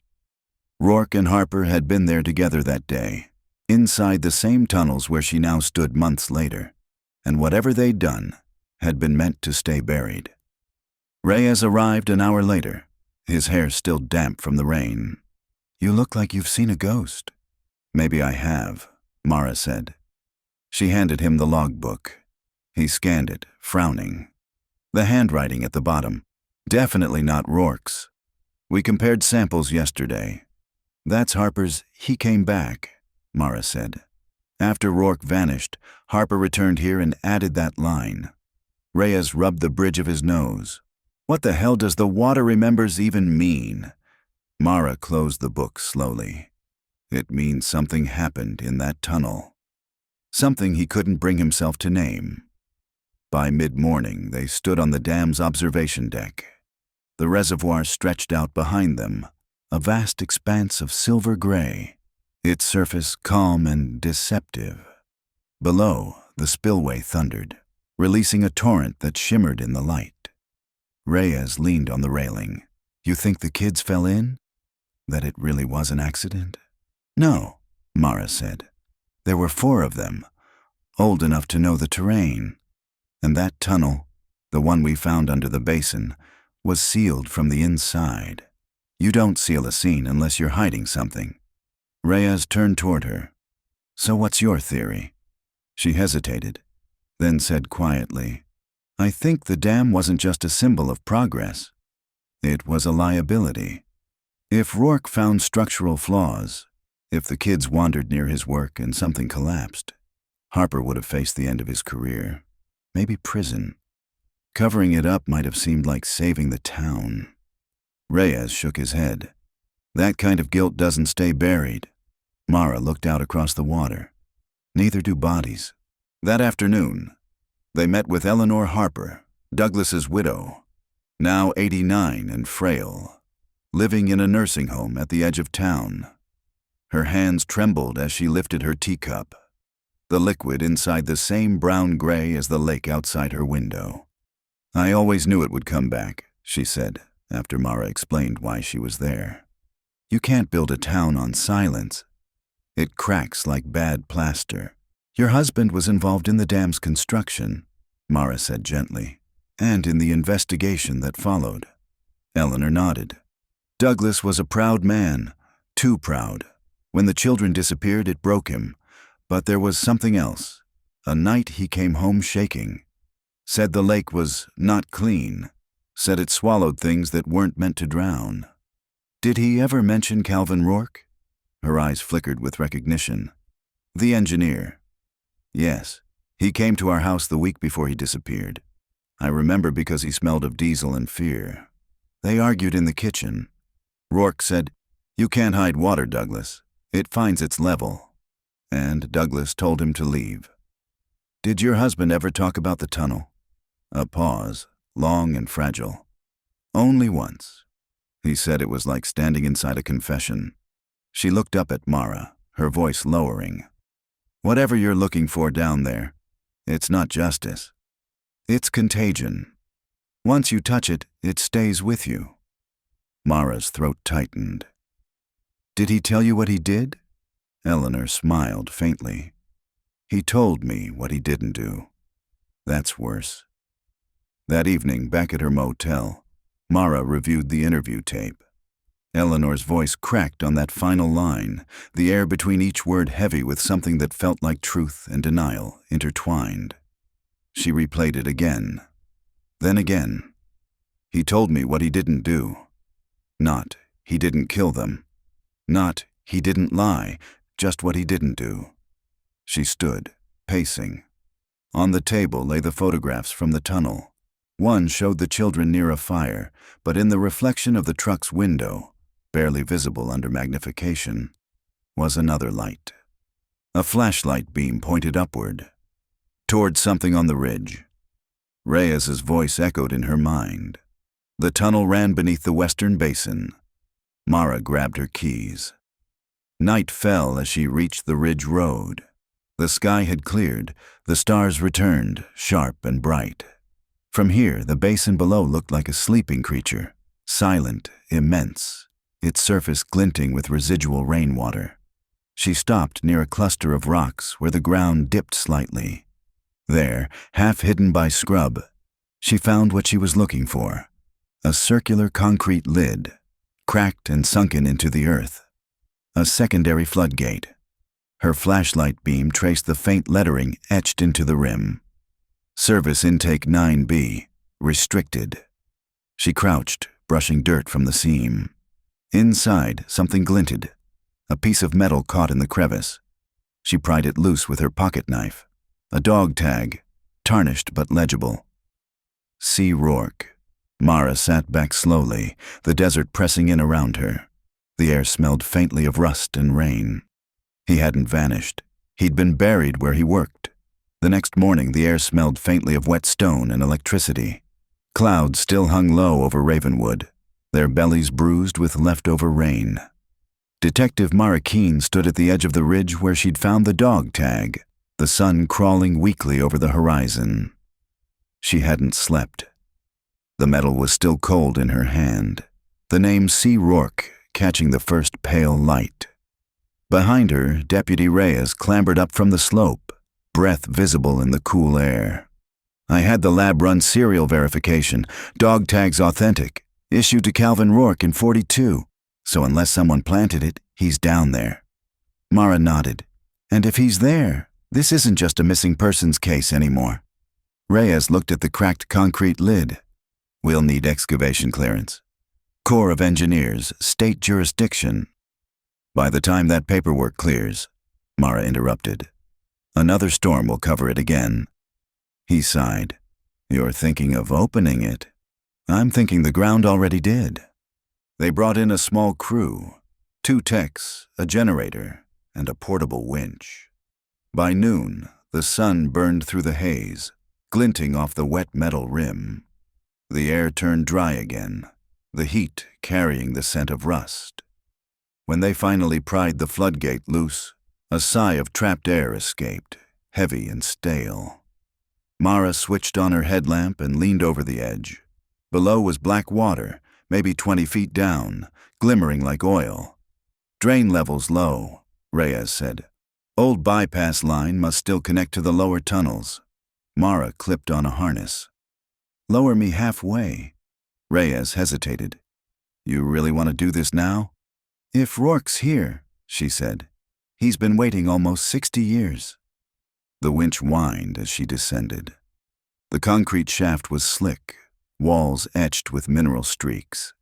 Rourke and Harper had been there together that day, inside the same tunnels where she now stood months later, and whatever they'd done had been meant to stay buried. Reyes arrived an hour later, his hair still damp from the rain. "You look like you've seen a ghost." "Maybe I have," Mara said. She handed him the logbook. He scanned it, frowning. The handwriting at the bottom. Definitely not Rourke's. "We compared samples yesterday." "That's Harper's 'he came back,'" Mara said. "After Rourke vanished, Harper returned here and added that line." Reyes rubbed the bridge of his nose. "What the hell does the water remembers even mean?" Mara closed the book slowly. "It means something happened in that tunnel. Something he couldn't bring himself to name." By mid-morning, they stood on the dam's observation deck. The reservoir stretched out behind them, a vast expanse of silver gray, its surface calm and deceptive. Below, the spillway thundered, releasing a torrent that shimmered in the light. Reyes leaned on the railing. "You think the kids fell in? That it really was an accident?" "No," Mara said. "There were 4 of them, old enough to know the terrain. And that tunnel, the one we found under the basin, was sealed from the inside. You don't seal a scene unless you're hiding something." Reyes turned toward her. "So what's your theory?" She hesitated, then said quietly, "I think the dam wasn't just a symbol of progress. It was a liability. If Rourke found structural flaws, if the kids wandered near his work and something collapsed, Harper would have faced the end of his career. Maybe prison. Covering it up might have seemed like saving the town." Reyes shook his head. "That kind of guilt doesn't stay buried." Mara looked out across the water. "Neither do bodies." That afternoon, they met with Eleanor Harper, Douglas's widow, now 89 and frail, living in a nursing home at the edge of town. Her hands trembled as she lifted her teacup, the liquid inside the same brown-gray as the lake outside her window. "I always knew it would come back," she said, after Mara explained why she was there. "You can't build a town on silence. It cracks like bad plaster." "Your husband was involved in the dam's construction," Mara said gently, "and in the investigation that followed." Eleanor nodded. "Douglas was a proud man, too proud. When the children disappeared, it broke him. But there was something else. A night he came home shaking. Said the lake was not clean. Said it swallowed things that weren't meant to drown." "Did he ever mention Calvin Rourke?" Her eyes flickered with recognition. "The engineer." "Yes. He came to our house the week before he disappeared. I remember because he smelled of diesel and fear. They argued in the kitchen. Rourke said, 'You can't hide water, Douglas. It finds its level.' And Douglas told him to leave." "Did your husband ever talk about the tunnel?" A pause, long and fragile. Only once. He said it was like standing inside a confession. She looked up at Mara, her voice lowering. Whatever you're looking for down there, it's not justice. It's contagion. Once you touch it, it stays with you. Mara's throat tightened. Did he tell you what he did? Eleanor smiled faintly. He told me what he didn't do. That's worse. That evening, back at her motel, Mara reviewed the interview tape. Eleanor's voice cracked on that final line, the air between each word heavy with something that felt like truth and denial intertwined. She replayed it again. Then again. He told me what he didn't do. Not, he didn't kill them. Not, he didn't lie, just what he didn't do. She stood, pacing. On the table lay the photographs from the tunnel. One showed the children near a fire, but in the reflection of the truck's window, barely visible under magnification, was another light. A flashlight beam pointed upward, toward something on the ridge. Reyes's voice echoed in her mind. The tunnel ran beneath the western basin. Mara grabbed her keys. Night fell as she reached the ridge road. The sky had cleared, the stars returned, sharp and bright. From here, the basin below looked like a sleeping creature, silent, immense, its surface glinting with residual rainwater. She stopped near a cluster of rocks where the ground dipped slightly. There, half hidden by scrub, she found what she was looking for, a circular concrete lid, cracked and sunken into the earth. A secondary floodgate. Her flashlight beam traced the faint lettering etched into the rim. Service intake 9B, restricted. She crouched, brushing dirt from the seam. Inside, something glinted, a piece of metal caught in the crevice. She pried it loose with her pocket knife. A dog tag, tarnished but legible. C. Rourke. Mara sat back slowly, the desert pressing in around her. The air smelled faintly of rust and rain. He hadn't vanished. He'd been buried where he worked. The next morning, the air smelled faintly of wet stone and electricity. Clouds still hung low over Ravenwood, their bellies bruised with leftover rain. Detective Mara Keene stood at the edge of the ridge where she'd found the dog tag, the sun crawling weakly over the horizon. She hadn't slept. The metal was still cold in her hand, the name C. Rourke catching the first pale light. Behind her, Deputy Reyes clambered up from the slope, breath visible in the cool air. I had the lab run serial verification, dog tags authentic, issued to Calvin Rourke in 42, so unless someone planted it, he's down there. Mara nodded. And if he's there, this isn't just a missing persons case anymore. Reyes looked at the cracked concrete lid. We'll need excavation clearance. Corps of Engineers, state jurisdiction. By the time that paperwork clears, Mara interrupted. Another storm will cover it again. He sighed. You're thinking of opening it. I'm thinking the ground already did. They brought in a small crew, 2 techs, a generator, and a portable winch. By noon, the sun burned through the haze, glinting off the wet metal rim. The air turned dry again, the heat carrying the scent of rust. When they finally pried the floodgate loose, a sigh of trapped air escaped, heavy and stale. Mara switched on her headlamp and leaned over the edge. Below was black water, maybe 20 feet down, glimmering like oil. Drain levels low, Reyes said. Old bypass line must still connect to the lower tunnels. Mara clipped on a harness. Lower me halfway. Reyes hesitated. You really want to do this now? If Rourke's here, she said. He's been waiting almost 60 years. The winch whined as she descended. The concrete shaft was slick, walls etched with mineral streaks.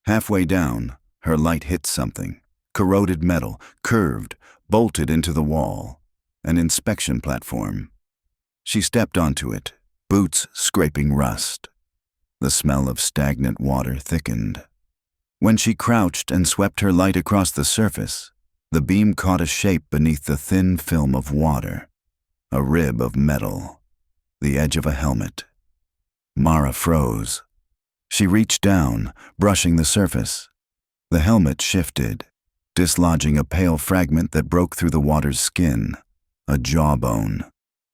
Halfway down, her light hit something. Corroded metal, curved, bolted into the wall. An inspection platform. She stepped onto it, boots scraping rust. The smell of stagnant water thickened. When she crouched and swept her light across the surface, the beam caught a shape beneath the thin film of water. A rib of metal. The edge of a helmet. Mara froze. She reached down, brushing the surface. The helmet shifted, dislodging a pale fragment that broke through the water's skin, a jawbone.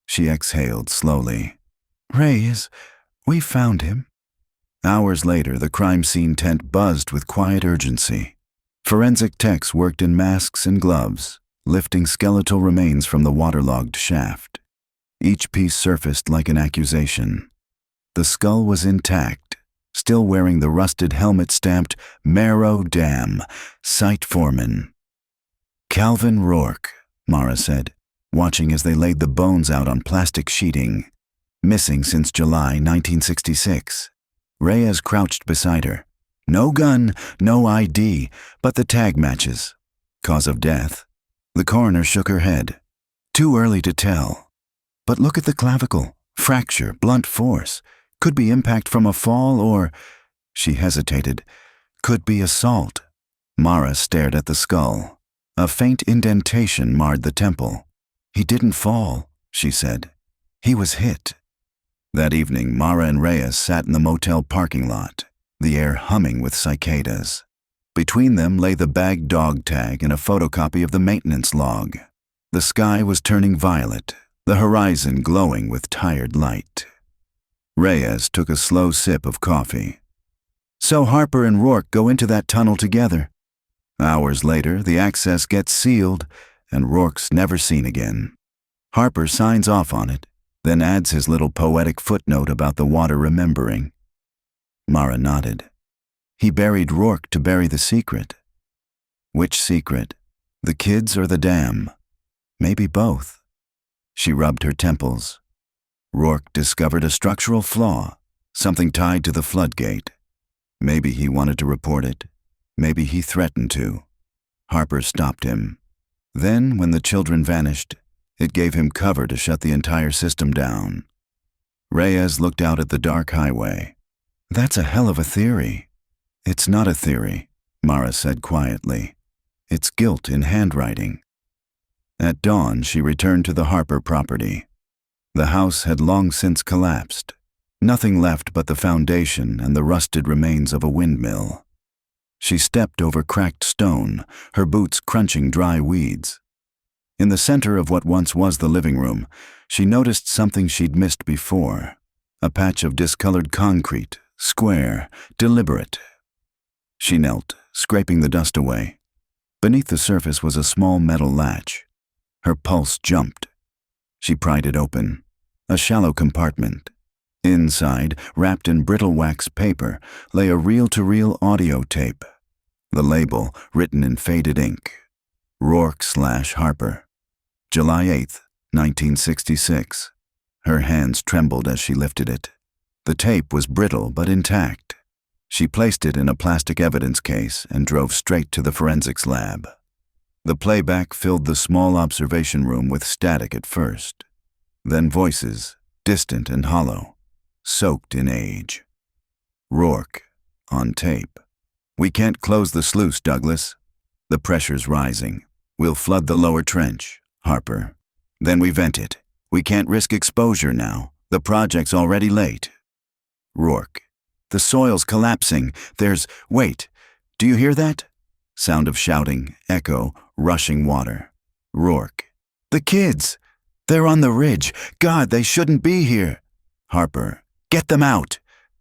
She exhaled slowly. "Reyes, we found him." Hours later, the crime scene tent buzzed with quiet urgency. Forensic techs worked in masks and gloves, lifting skeletal remains from the waterlogged shaft. Each piece surfaced like an accusation. The skull was intact, still wearing the rusted helmet stamped Merrow Dam, Site Foreman. "Calvin Rourke," Mara said, watching as they laid the bones out on plastic sheeting. "Missing since July 1966. Reyes crouched beside her. No gun, no ID, but the tag matches. Cause of death? The coroner shook her head. Too early to tell. But look at the clavicle. Fracture, blunt force. Could be impact from a fall or... She hesitated. Could be assault. Mara stared at the skull. A faint indentation marred the temple. "He didn't fall," she said. "He was hit." That evening, Mara and Reyes sat in the motel parking lot, the air humming with cicadas. Between them lay the bagged dog tag and a photocopy of the maintenance log. The sky was turning violet, the horizon glowing with tired light. Reyes took a slow sip of coffee. "So Harper and Rourke go into that tunnel together. Hours later, the access gets sealed, and Rourke's never seen again. Harper signs off on it, then adds his little poetic footnote about the water remembering." Mara nodded. "He buried Rourke to bury the secret." "Which secret? The kids or the dam?" "Maybe both." She rubbed her temples. "Rourke discovered a structural flaw, something tied to the floodgate. Maybe he wanted to report it. Maybe he threatened to. Harper stopped him. Then, when the children vanished, it gave him cover to shut the entire system down." Reyes looked out at the dark highway. "That's a hell of a theory." "It's not a theory," Mara said quietly. "It's guilt in handwriting." At dawn, she returned to the Harper property. The house had long since collapsed. Nothing left but the foundation and the rusted remains of a windmill. She stepped over cracked stone, her boots crunching dry weeds. In the center of what once was the living room, she noticed something she'd missed before. A patch of discolored concrete, square, deliberate. She knelt, scraping the dust away. Beneath the surface was a small metal latch. Her pulse jumped. She pried it open. A shallow compartment. Inside, wrapped in brittle wax paper, lay a reel-to-reel audio tape. The label, written in faded ink. Rourke/Harper. July 8th, 1966. Her hands trembled as she lifted it. The tape was brittle but intact. She placed it in a plastic evidence case and drove straight to the forensics lab. The playback filled the small observation room with static at first. Then voices, distant and hollow, soaked in age. Rourke, on tape. "We can't close the sluice, Douglas. The pressure's rising. We'll flood the lower trench, Harper. Then we vent it. We can't risk exposure now. The project's already late." Rourke. "The soil's collapsing. Wait, do you hear that?" Sound of shouting, echo, rushing water. Rourke. "The kids! They're on the ridge. God, they shouldn't be here." Harper. "Get them out!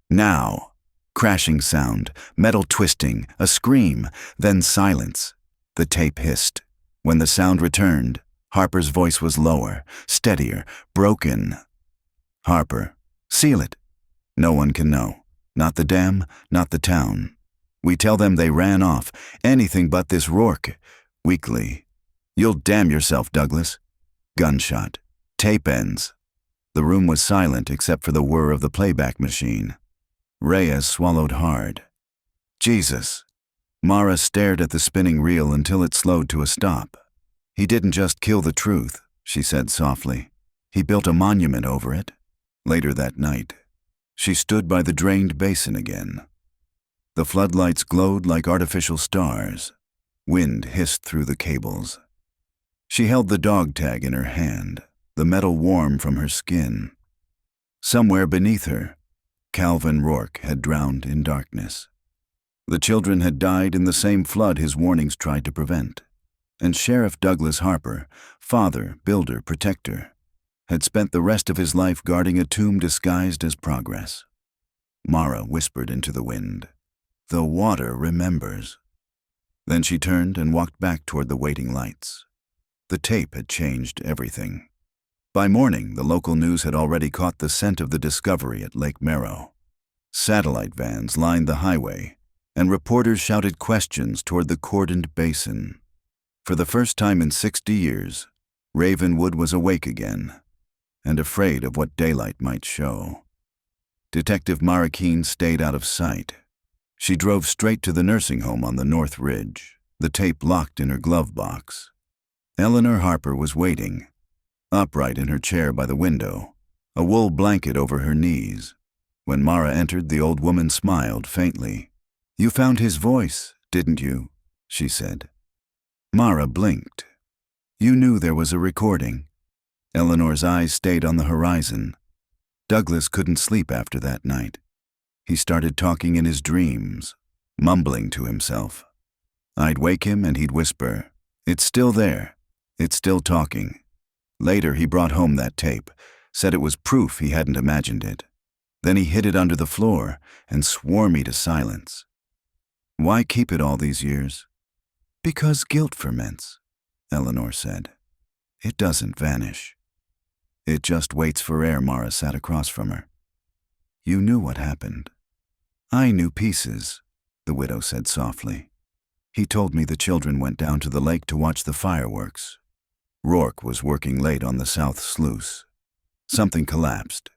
Now!" Crashing sound, metal twisting, a scream, then silence. The tape hissed. When the sound returned, Harper's voice was lower, steadier, broken. Harper. "Seal it. No one can know. Not the dam, not the town. We tell them they ran off. Anything but this Rourke." Weakly. "You'll damn yourself, Douglas." Gunshot. Tape ends. The room was silent except for the whir of the playback machine. Reyes swallowed hard. "Jesus." Mara stared at the spinning reel until it slowed to a stop. "He didn't just kill the truth," she said softly. "He built a monument over it." Later that night, she stood by the drained basin again. The floodlights glowed like artificial stars. Wind hissed through the cables. She held the dog tag in her hand, the metal warm from her skin. Somewhere beneath her, Calvin Rourke had drowned in darkness. The children had died in the same flood his warnings tried to prevent. And Sheriff Douglas Harper, father, builder, protector, had spent the rest of his life guarding a tomb disguised as progress. Mara whispered into the wind, "The water remembers." Then she turned and walked back toward the waiting lights. The tape had changed everything. By morning, the local news had already caught the scent of the discovery at Lake Merrow. Satellite vans lined the highway, and reporters shouted questions toward the cordoned basin. For the first time in 60 years, Ravenwood was awake again, and afraid of what daylight might show. Detective Mara Keene stayed out of sight. She drove straight to the nursing home on the North Ridge, the tape locked in her glove box. Eleanor Harper was waiting, upright in her chair by the window, a wool blanket over her knees. When Mara entered, the old woman smiled faintly. "You found his voice, didn't you?" she said. Mara blinked. "You knew there was a recording." Eleanor's eyes stayed on the horizon. Douglas couldn't sleep after that night. He started talking in his dreams, mumbling to himself. I'd wake him and he'd whisper, "It's still there. It's still talking." Later he brought home that tape, said it was proof he hadn't imagined it. Then he hid it under the floor and swore me to silence. "Why keep it all these years?" "Because guilt ferments," Eleanor said. "It doesn't vanish. It just waits for air." Mara sat across from her. "You knew what happened." "I knew pieces," the widow said softly. "He told me the children went down to the lake to watch the fireworks. Rourke was working late on the south sluice. Something collapsed.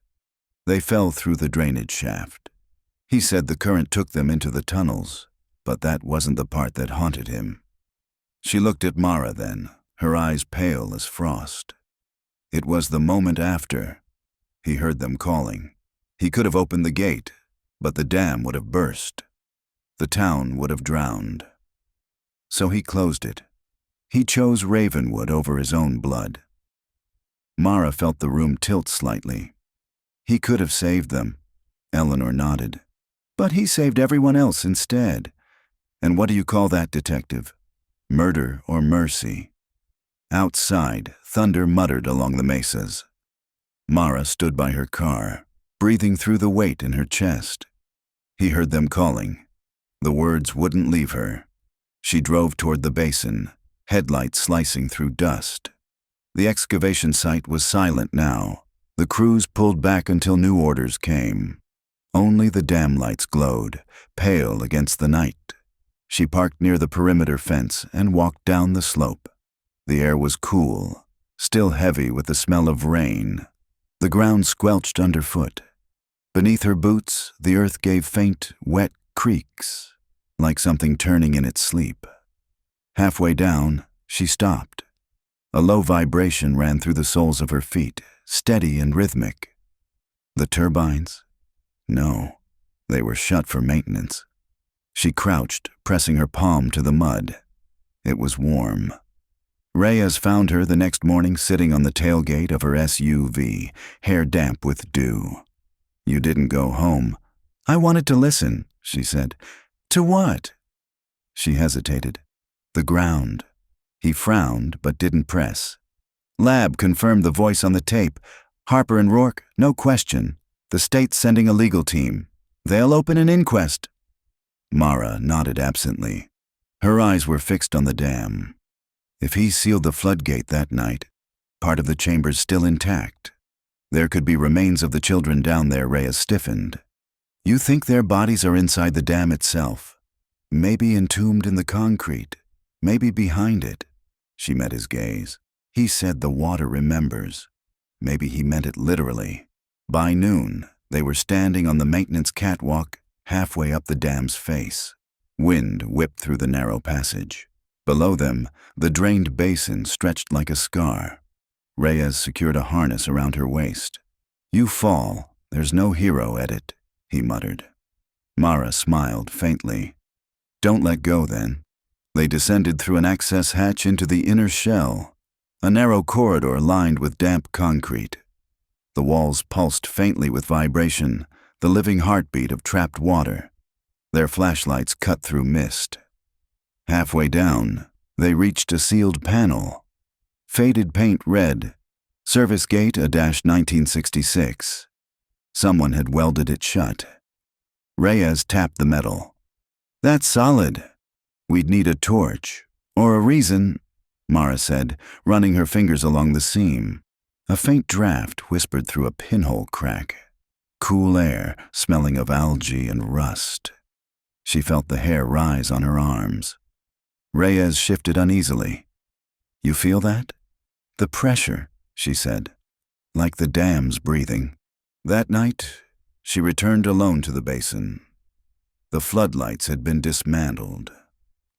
They fell through the drainage shaft. He said the current took them into the tunnels, but that wasn't the part that haunted him." She looked at Mara then, her eyes pale as frost. It was the moment after. He heard them calling. He could have opened the gate, but the dam would have burst. The town would have drowned. So he closed it. He chose Ravenwood over his own blood. Mara felt the room tilt slightly. He could have saved them. Eleanor nodded. But he saved everyone else instead. And what do you call that, detective? Murder or mercy? Outside, thunder muttered along the mesas. Mara stood by her car, breathing through the weight in her chest. He heard them calling. The words wouldn't leave her. She drove toward the basin, headlights slicing through dust. The excavation site was silent now. The crews pulled back until new orders came. Only the dam lights glowed, pale against the night. She parked near the perimeter fence and walked down the slope. The air was cool, still heavy with the smell of rain. The ground squelched underfoot. Beneath her boots, the earth gave faint, wet creaks, like something turning in its sleep. Halfway down, she stopped. A low vibration ran through the soles of her feet, steady and rhythmic. The turbines? No, they were shut for maintenance. She crouched, pressing her palm to the mud. It was warm. Reyes found her the next morning sitting on the tailgate of her SUV, hair damp with dew. "You didn't go home." "I wanted to listen," she said. "To what?" She hesitated. "The ground." He frowned, but didn't press. "Lab confirmed the voice on the tape. Harper and Rourke, no question. The state's sending a legal team. They'll open an inquest." Mara nodded absently. Her eyes were fixed on the dam. If he sealed the floodgate that night, part of the chamber's still intact. There could be remains of the children down there. Reyes stiffened. "You think their bodies are inside the dam itself? Maybe entombed in the concrete, maybe behind it." She met his gaze. He said the water remembers. Maybe he meant it literally. By noon, they were standing on the maintenance catwalk halfway up the dam's face. Wind whipped through the narrow passage. Below them, the drained basin stretched like a scar. Reyes secured a harness around her waist. "You fall. There's no hero at it," he muttered. Mara smiled faintly. "Don't let go, then." They descended through an access hatch into the inner shell, a narrow corridor lined with damp concrete. The walls pulsed faintly with vibration, the living heartbeat of trapped water. Their flashlights cut through mist. Halfway down, they reached a sealed panel. Faded paint read, "Service Gate A-1966. Someone had welded it shut. Reyes tapped the metal. "That's solid. We'd need a torch. Or a reason," Mara said, running her fingers along the seam. A faint draft whispered through a pinhole crack. Cool air, smelling of algae and rust. She felt the hair rise on her arms. Reyes shifted uneasily. "You feel that?" "The pressure," she said, "like the dam's breathing." That night, she returned alone to the basin. The floodlights had been dismantled,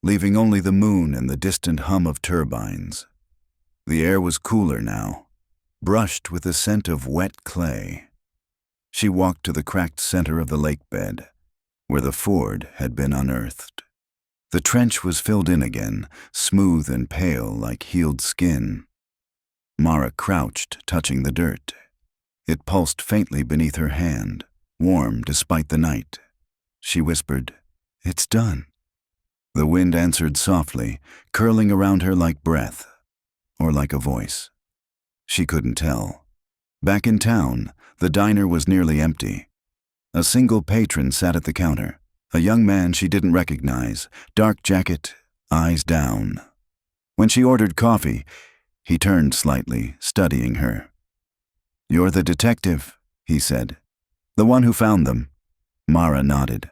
leaving only the moon and the distant hum of turbines. The air was cooler now, brushed with the scent of wet clay. She walked to the cracked center of the lake bed, where the ford had been unearthed. The trench was filled in again, smooth and pale like healed skin. Mara crouched, touching the dirt. It pulsed faintly beneath her hand, warm despite the night. She whispered, "It's done." The wind answered softly, curling around her like breath, or like a voice. She couldn't tell. Back in town, the diner was nearly empty. A single patron sat at the counter, a young man she didn't recognize, dark jacket, eyes down. When she ordered coffee, he turned slightly, studying her. "You're the detective," he said. "The one who found them." Mara nodded.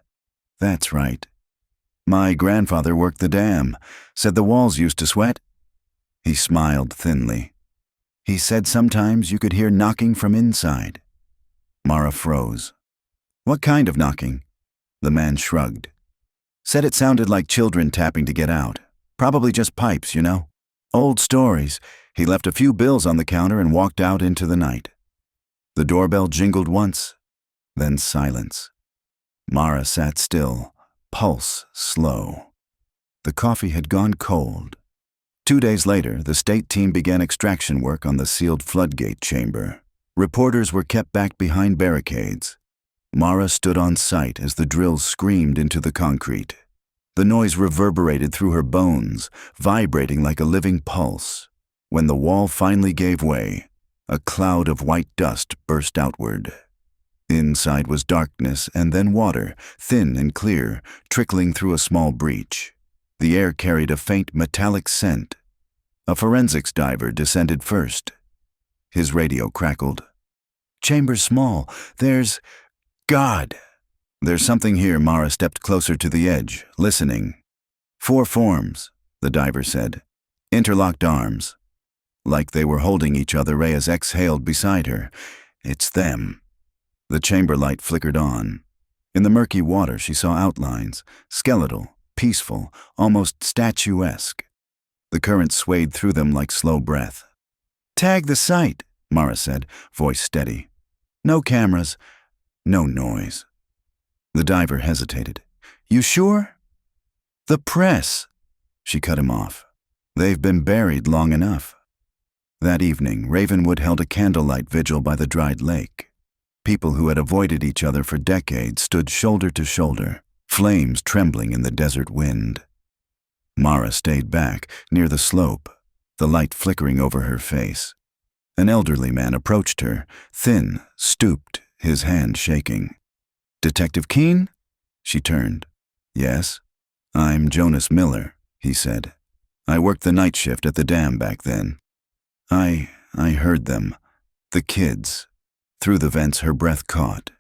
"That's right. My grandfather worked the dam, said the walls used to sweat." He smiled thinly. "He said sometimes you could hear knocking from inside." Mara froze. "What kind of knocking?" The man shrugged. "Said it sounded like children tapping to get out. Probably just pipes, you know. Old stories." He left a few bills on the counter and walked out into the night. The doorbell jingled once, then silence. Mara sat still, pulse slow. The coffee had gone cold. 2 days later, the state team began extraction work on the sealed floodgate chamber. Reporters were kept back behind barricades. Mara stood on site as the drills screamed into the concrete. The noise reverberated through her bones, vibrating like a living pulse. When the wall finally gave way, a cloud of white dust burst outward. Inside was darkness and then water, thin and clear, trickling through a small breach. The air carried a faint metallic scent. A forensics diver descended first. His radio crackled. "Chamber's small. God!" "There's something here." Mara stepped closer to the edge, listening. 4 forms, the diver said. Interlocked arms. Like they were holding each other, Reyes exhaled beside her. "It's them." The chamber light flickered on. In the murky water she saw outlines, skeletal, peaceful, almost statuesque. The current swayed through them like slow breath. "Tag the site," Mara said, voice steady. "No cameras, no noise." The diver hesitated. "You sure?" "The press." She cut him off. "They've been buried long enough." That evening, Ravenwood held a candlelight vigil by the dried lake. People who had avoided each other for decades stood shoulder to shoulder, flames trembling in the desert wind. Mara stayed back, near the slope, the light flickering over her face. An elderly man approached her, thin, stooped, his hand shaking. "Detective Keene?" She turned. "Yes." "I'm Jonas Miller," he said. "I worked the night shift at the dam back then. I heard them. The kids." Through the vents her breath caught.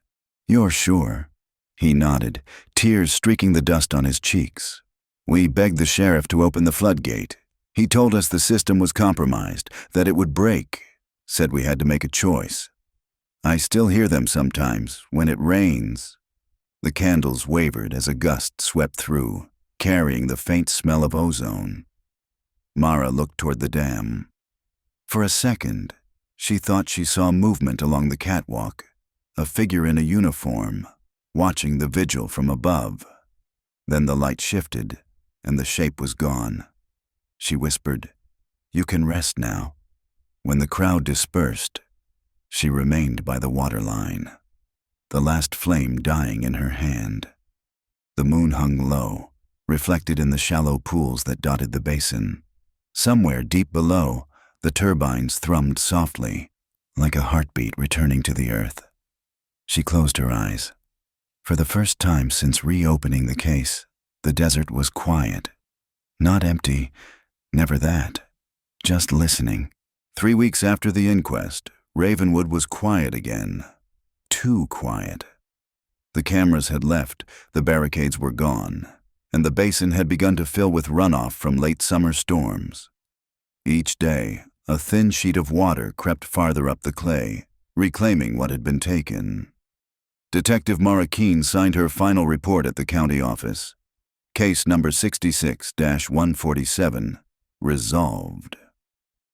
"You're sure?" He nodded, tears streaking the dust on his cheeks. "We begged the sheriff to open the floodgate. He told us the system was compromised, that it would break. Said we had to make a choice. I still hear them sometimes, when it rains." The candles wavered as a gust swept through, carrying the faint smell of ozone. Mara looked toward the dam. For a second, she thought she saw movement along the catwalk, a figure in a uniform, watching the vigil from above. Then the light shifted, and the shape was gone. She whispered, "You can rest now." When the crowd dispersed, she remained by the waterline. the last flame dying in her hand. The moon hung low, reflected in the shallow pools that dotted the basin. Somewhere deep below, the turbines thrummed softly, like a heartbeat returning to the earth. She closed her eyes. For the first time since reopening the case, the desert was quiet. Not empty, never that. Just listening. 3 weeks after the inquest, Ravenwood was quiet again. Too quiet. The cameras had left, the barricades were gone, and the basin had begun to fill with runoff from late summer storms. Each day, a thin sheet of water crept farther up the clay, reclaiming what had been taken. Detective Mara Keene signed her final report at the county office. Case number 66-147, resolved.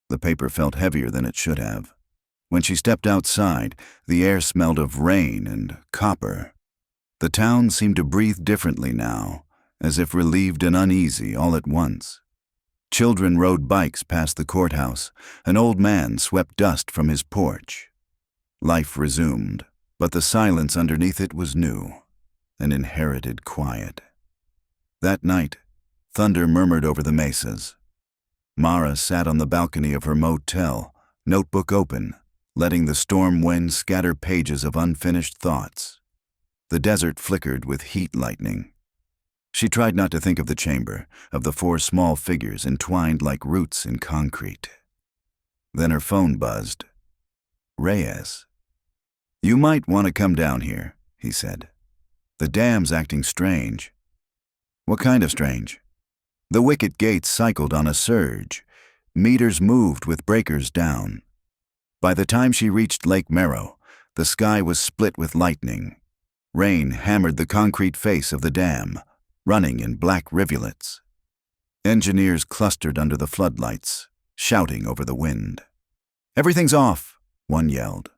The paper felt heavier than it should have. When she stepped outside, the air smelled of rain and copper. The town seemed to breathe differently now, as if relieved and uneasy all at once. Children rode bikes past the courthouse. An old man swept dust from his porch. Life resumed, but the silence underneath it was new, an inherited quiet. That night, thunder murmured over the mesas. Mara sat on the balcony of her motel, notebook open, letting the storm wind scatter pages of unfinished thoughts. The desert flickered with heat lightning. She tried not to think of the chamber, of the 4 small figures entwined like roots in concrete. Then her phone buzzed. Reyes. "You might want to come down here," he said. "The dam's acting strange." "What kind of strange?" "The wicket gates cycled on a surge. Meters moved with breakers down." By the time she reached Lake Merrow, the sky was split with lightning. Rain hammered the concrete face of the dam, running in black rivulets. Engineers clustered under the floodlights, shouting over the wind. "Everything's off," one yelled.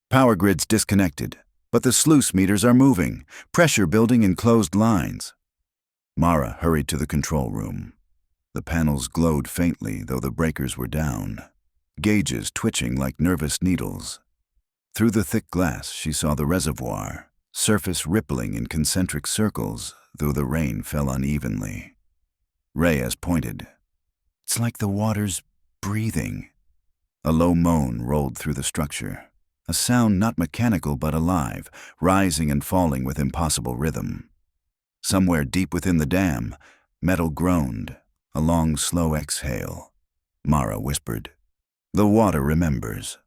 "Power grid's disconnected, but the sluice meters are moving, pressure building in closed lines." Mara hurried to the control room. The panels glowed faintly, though the breakers were down, gauges twitching like nervous needles. Through the thick glass, she saw the reservoir, surface rippling in concentric circles, though the rain fell unevenly. Reyes pointed. "It's like the water's breathing." A low moan rolled through the structure, a sound not mechanical but alive, rising and falling with impossible rhythm. Somewhere deep within the dam, metal groaned, a long, slow exhale. Mara whispered, "The water remembers."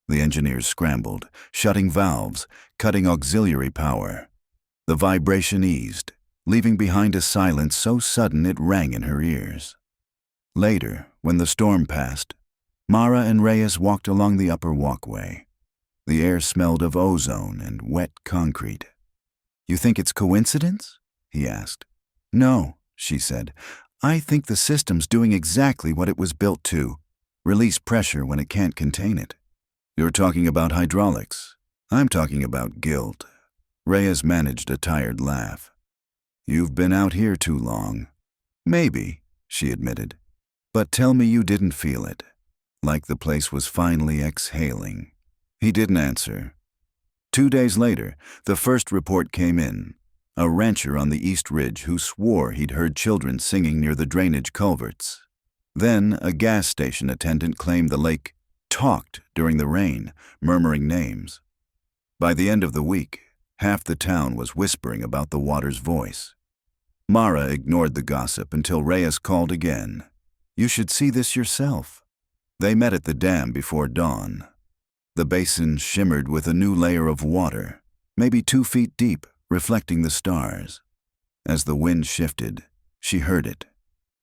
The engineers scrambled, shutting valves, cutting auxiliary power. The vibration eased, leaving behind a silence so sudden it rang in her ears. Later, when the storm passed, Mara and Reyes walked along the upper walkway. The air smelled of ozone and wet concrete. "You think it's coincidence?" he asked. "No," she said. "I think the system's doing exactly what it was built to, release pressure when it can't contain it." "You're talking about hydraulics. I'm talking about guilt." Reyes managed a tired laugh. "You've been out here too long." "Maybe," she admitted. "But tell me you didn't feel it, like the place was finally exhaling." He didn't answer. 2 days later, the first report came in. A rancher on the East Ridge who swore he'd heard children singing near the drainage culverts. Then a gas station attendant claimed the lake talked during the rain, murmuring names. By the end of the week, half the town was whispering about the water's voice. Mara ignored the gossip until Reyes called again. "You should see this yourself." They met at the dam before dawn. The basin shimmered with a new layer of water, maybe 2 feet deep, reflecting the stars. As the wind shifted, she heard it,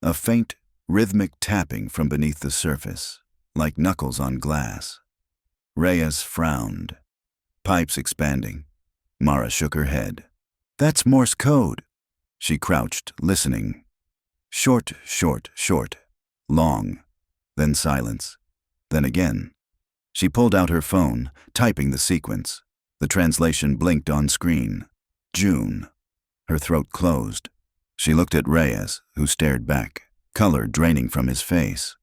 a faint, rhythmic tapping from beneath the surface, like knuckles on glass. Reyes frowned. "Pipes expanding." Mara shook her head. "That's Morse code." She crouched, listening. Short, short, short. Long. Then silence. Then again. She pulled out her phone, typing the sequence. The translation blinked on screen. June. Her throat closed. She looked at Reyes, who stared back, color draining from his face.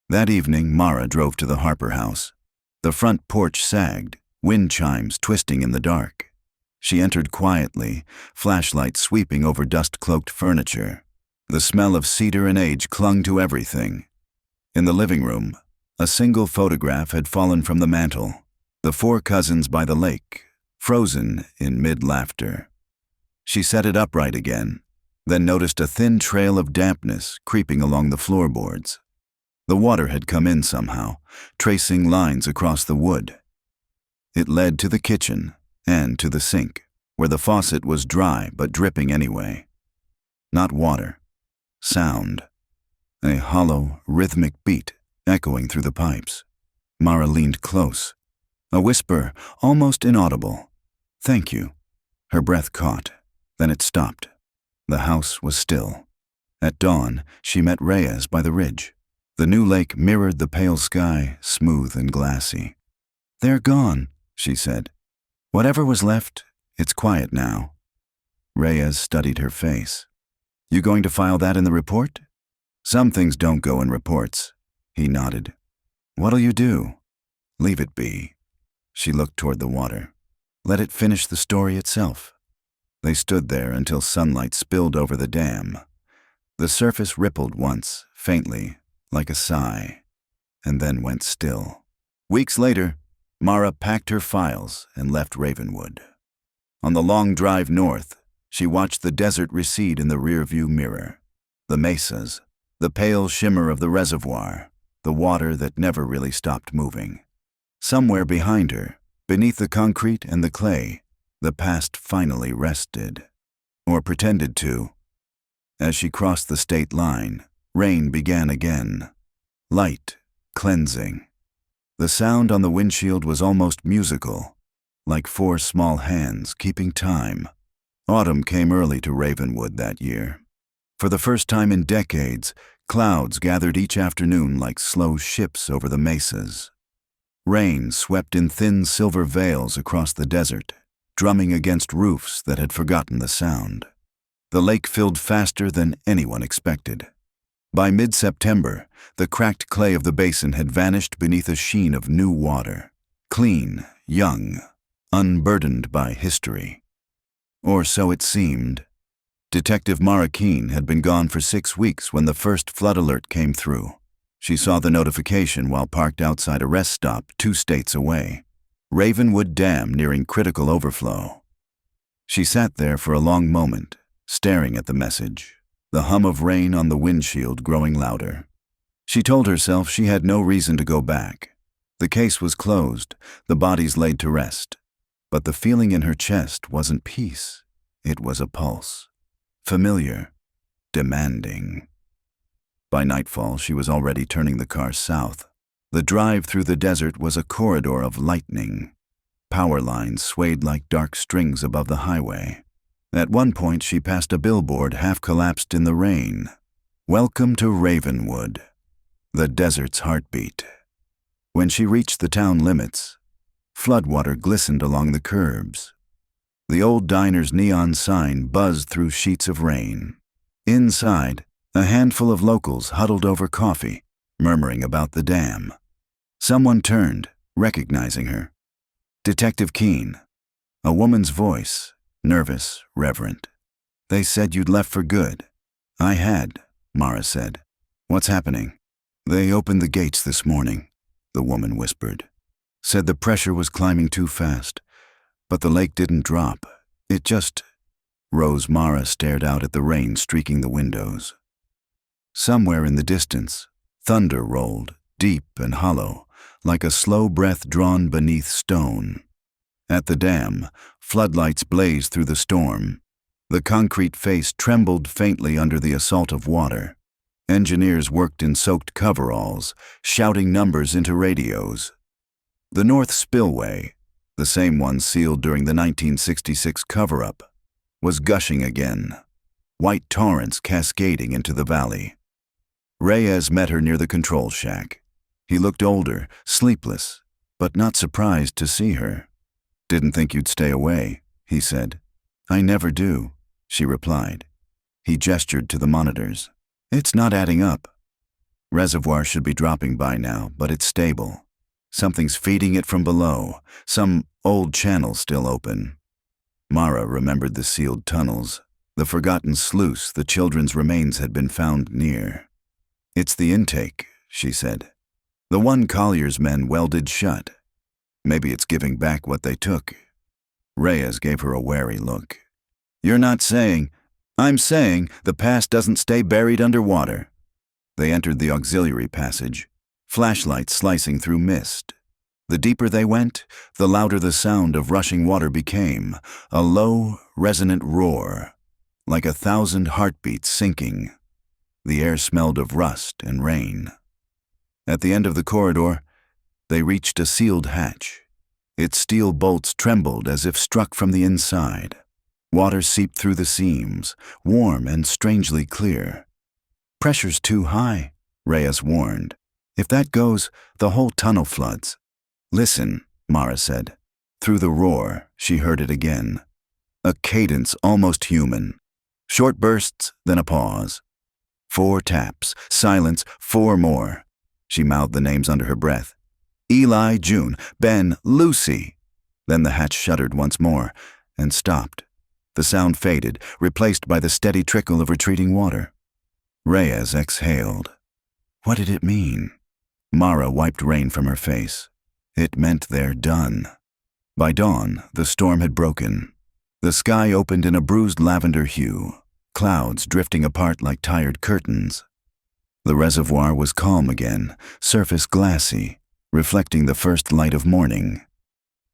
That evening, Mara drove to the Harper house. The front porch sagged, wind chimes twisting in the dark. She entered quietly, flashlight sweeping over dust-cloaked furniture. The smell of cedar and age clung to everything. In the living room, a single photograph had fallen from the mantel. The four cousins by the lake, frozen in mid-laughter. She set it upright again, then noticed a thin trail of dampness creeping along the floorboards. The water had come in somehow, tracing lines across the wood. It led to the kitchen and to the sink, where the faucet was dry but dripping anyway. Not water. Sound. A hollow, rhythmic beat echoing through the pipes. Mara leaned close. A whisper, almost inaudible. "Thank you." Her breath caught. Then it stopped. The house was still. At dawn, she met Reyes by the ridge. The new lake mirrored the pale sky, smooth and glassy. "They're gone," she said. "Whatever was left, it's quiet now." Reyes studied her face. "You going to file that in the report?" "Some things don't go in reports." He nodded. "What'll you do?" "Leave it be." She looked toward the water. Let it finish the story itself. They stood there until sunlight spilled over the dam. The surface rippled once, faintly, like a sigh, and then went still. Weeks later, Mara packed her files and left Ravenwood. On the long drive north, she watched the desert recede in the rearview mirror. The mesas, the pale shimmer of the reservoir, the water that never really stopped moving. Somewhere behind her, beneath the concrete and the clay, the past finally rested, or pretended to. As she crossed the state line, rain began again. Light, cleansing. The sound on the windshield was almost musical, like four small hands keeping time. Autumn came early to Ravenwood that year. For the first time in decades, clouds gathered each afternoon like slow ships over the mesas. Rain swept in thin silver veils across the desert, drumming against roofs that had forgotten the sound. The lake filled faster than anyone expected. By mid-September, the cracked clay of the basin had vanished beneath a sheen of new water, clean, young, unburdened by history. Or so it seemed. Detective Mara Keene had been gone for 6 weeks when the first flood alert came through. She saw the notification while parked outside a rest stop 2 states away. Ravenwood Dam nearing critical overflow. She sat there for a long moment, staring at the message, the hum of rain on the windshield growing louder. She told herself she had no reason to go back. The case was closed, the bodies laid to rest. But the feeling in her chest wasn't peace. It was a pulse. Familiar. Demanding. By nightfall, she was already turning the car south. The drive through the desert was a corridor of lightning. Power lines swayed like dark strings above the highway. At one point, she passed a billboard half collapsed in the rain. "Welcome to Ravenwood," the desert's heartbeat. When she reached the town limits, floodwater glistened along the curbs. The old diner's neon sign buzzed through sheets of rain. Inside, a handful of locals huddled over coffee, murmuring about the dam. Someone turned, recognizing her. Detective Keene. A woman's voice, nervous, reverent. "They said you'd left for good." "I had," Mara said. "What's happening?" "They opened the gates this morning," the woman whispered. "Said the pressure was climbing too fast, but the lake didn't drop. It just—" Mara stared out at the rain streaking the windows. Somewhere in the distance, thunder rolled, deep and hollow, like a slow breath drawn beneath stone. At the dam, floodlights blazed through the storm. The concrete face trembled faintly under the assault of water. Engineers worked in soaked coveralls, shouting numbers into radios. The North Spillway, the same one sealed during the 1966 cover-up, was gushing again, white torrents cascading into the valley. Reyes met her near the control shack. He looked older, sleepless, but not surprised to see her. "Didn't think you'd stay away," he said. "I never do," she replied. He gestured to the monitors. "It's not adding up. Reservoir should be dropping by now, but it's stable. Something's feeding it from below, some old channel still open." Mara remembered the sealed tunnels, the forgotten sluice the children's remains had been found near. "It's the intake," she said. "The one Collier's men welded shut. Maybe it's giving back what they took." Reyes gave her a wary look. "You're not saying—" "I'm saying the past doesn't stay buried underwater." They entered the auxiliary passage, flashlights slicing through mist. The deeper they went, the louder the sound of rushing water became, a low, resonant roar, like 1,000 heartbeats sinking. The air smelled of rust and rain. At the end of the corridor, they reached a sealed hatch. Its steel bolts trembled as if struck from the inside. Water seeped through the seams, warm and strangely clear. "Pressure's too high," Reyes warned. "If that goes, the whole tunnel floods." "Listen," Mara said. Through the roar, she heard it again. A cadence almost human. Short bursts, then a pause. 4 taps, silence, 4 more. She mouthed the names under her breath. "Eli, June, Ben, Lucy." Then the hatch shuddered once more, and stopped. The sound faded, replaced by the steady trickle of retreating water. Reyes exhaled. What did it mean? Mara wiped rain from her face. It meant they're done. By dawn, the storm had broken. The sky opened in a bruised lavender hue, clouds drifting apart like tired curtains. The reservoir was calm again, surface glassy, reflecting the first light of morning.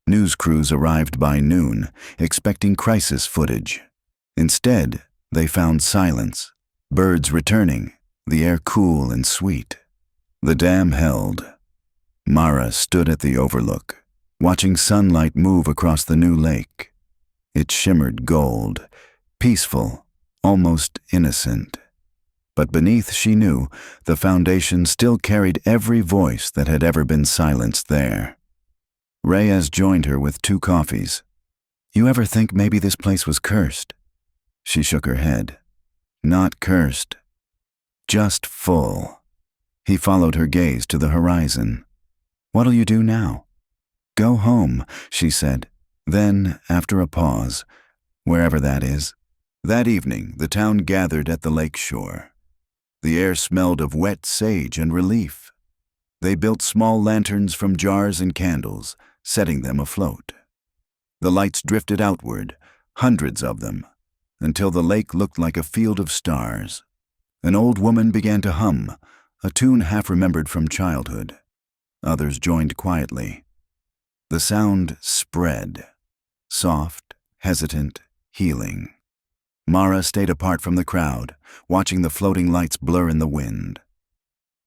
News crews arrived by noon, expecting crisis footage. Instead, they found silence, birds returning, the air cool and sweet. The dam held. Mara stood at the overlook, watching sunlight move across the new lake. It shimmered gold, peaceful, almost innocent. But beneath, she knew, the foundation still carried every voice that had ever been silenced there. Reyes joined her with 2 coffees. "You ever think maybe this place was cursed?" She shook her head. "Not cursed. Just full." He followed her gaze to the horizon. "What'll you do now?" "Go home," she said. Then, after a pause, "Wherever that is." That evening, the town gathered at the lake shore. The air smelled of wet sage and relief. They built small lanterns from jars and candles, setting them afloat. The lights drifted outward, hundreds of them, until the lake looked like a field of stars. An old woman began to hum, a tune half-remembered from childhood. Others joined quietly. The sound spread, soft, hesitant, healing. Mara stayed apart from the crowd, watching the floating lights blur in the wind.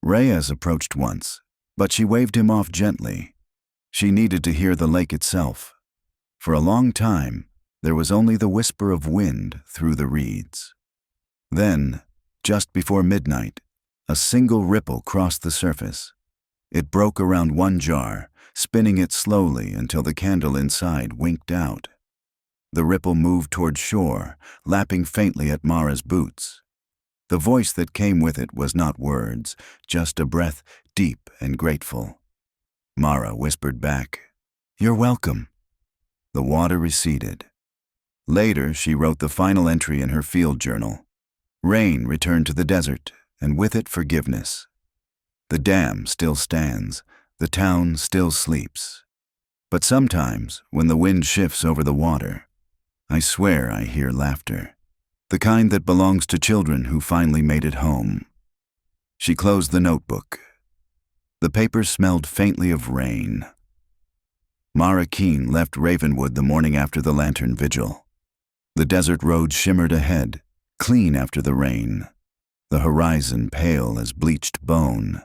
Reyes approached once, but she waved him off gently. She needed to hear the lake itself. For a long time, there was only the whisper of wind through the reeds. Then, just before midnight, a single ripple crossed the surface. It broke around one jar, spinning it slowly until the candle inside winked out. The ripple moved toward shore, lapping faintly at Mara's boots. The voice that came with it was not words, just a breath deep and grateful. Mara whispered back, "You're welcome." The water receded. Later, she wrote the final entry in her field journal. Rain returned to the desert, and with it forgiveness. The dam still stands, the town still sleeps. But sometimes, when the wind shifts over the water, I swear I hear laughter, the kind that belongs to children who finally made it home. She closed the notebook. The paper smelled faintly of rain. Mara Keene left Ravenwood the morning after the lantern vigil. The desert road shimmered ahead, clean after the rain, the horizon pale as bleached bone.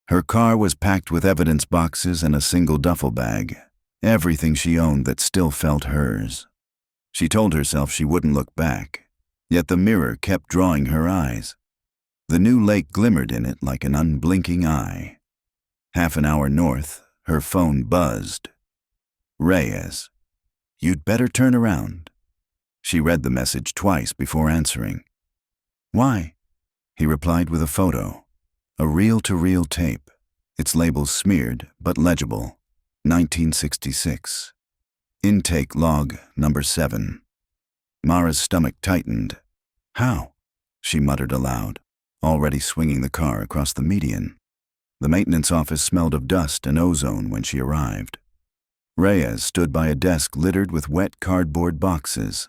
Her car was packed with evidence boxes and a single duffel bag, everything she owned that still felt hers. She told herself she wouldn't look back, yet the mirror kept drawing her eyes. The new lake glimmered in it like an unblinking eye. Half an hour north, her phone buzzed. Reyes, "You'd better turn around." She read the message twice before answering. "Why?" He replied with a photo, a reel-to-reel tape, its labels smeared but legible, 1966. Intake log number 7. Mara's stomach tightened. How? She muttered aloud, already swinging the car across the median. The maintenance office smelled of dust and ozone when she arrived. Reyes stood by a desk littered with wet cardboard boxes.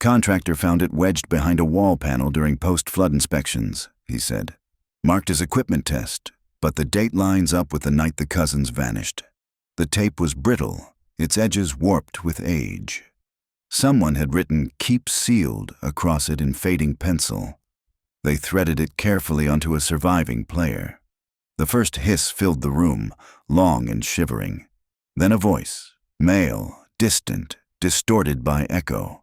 Contractor found it wedged behind a wall panel during post-flood inspections, he said. Marked as equipment test, but the date lines up with the night the cousins vanished. The tape was brittle, its edges warped with age. Someone had written "Keep Sealed" across it in fading pencil. They threaded it carefully onto a surviving player. The first hiss filled the room, long and shivering. Then a voice, male, distant, distorted by echo.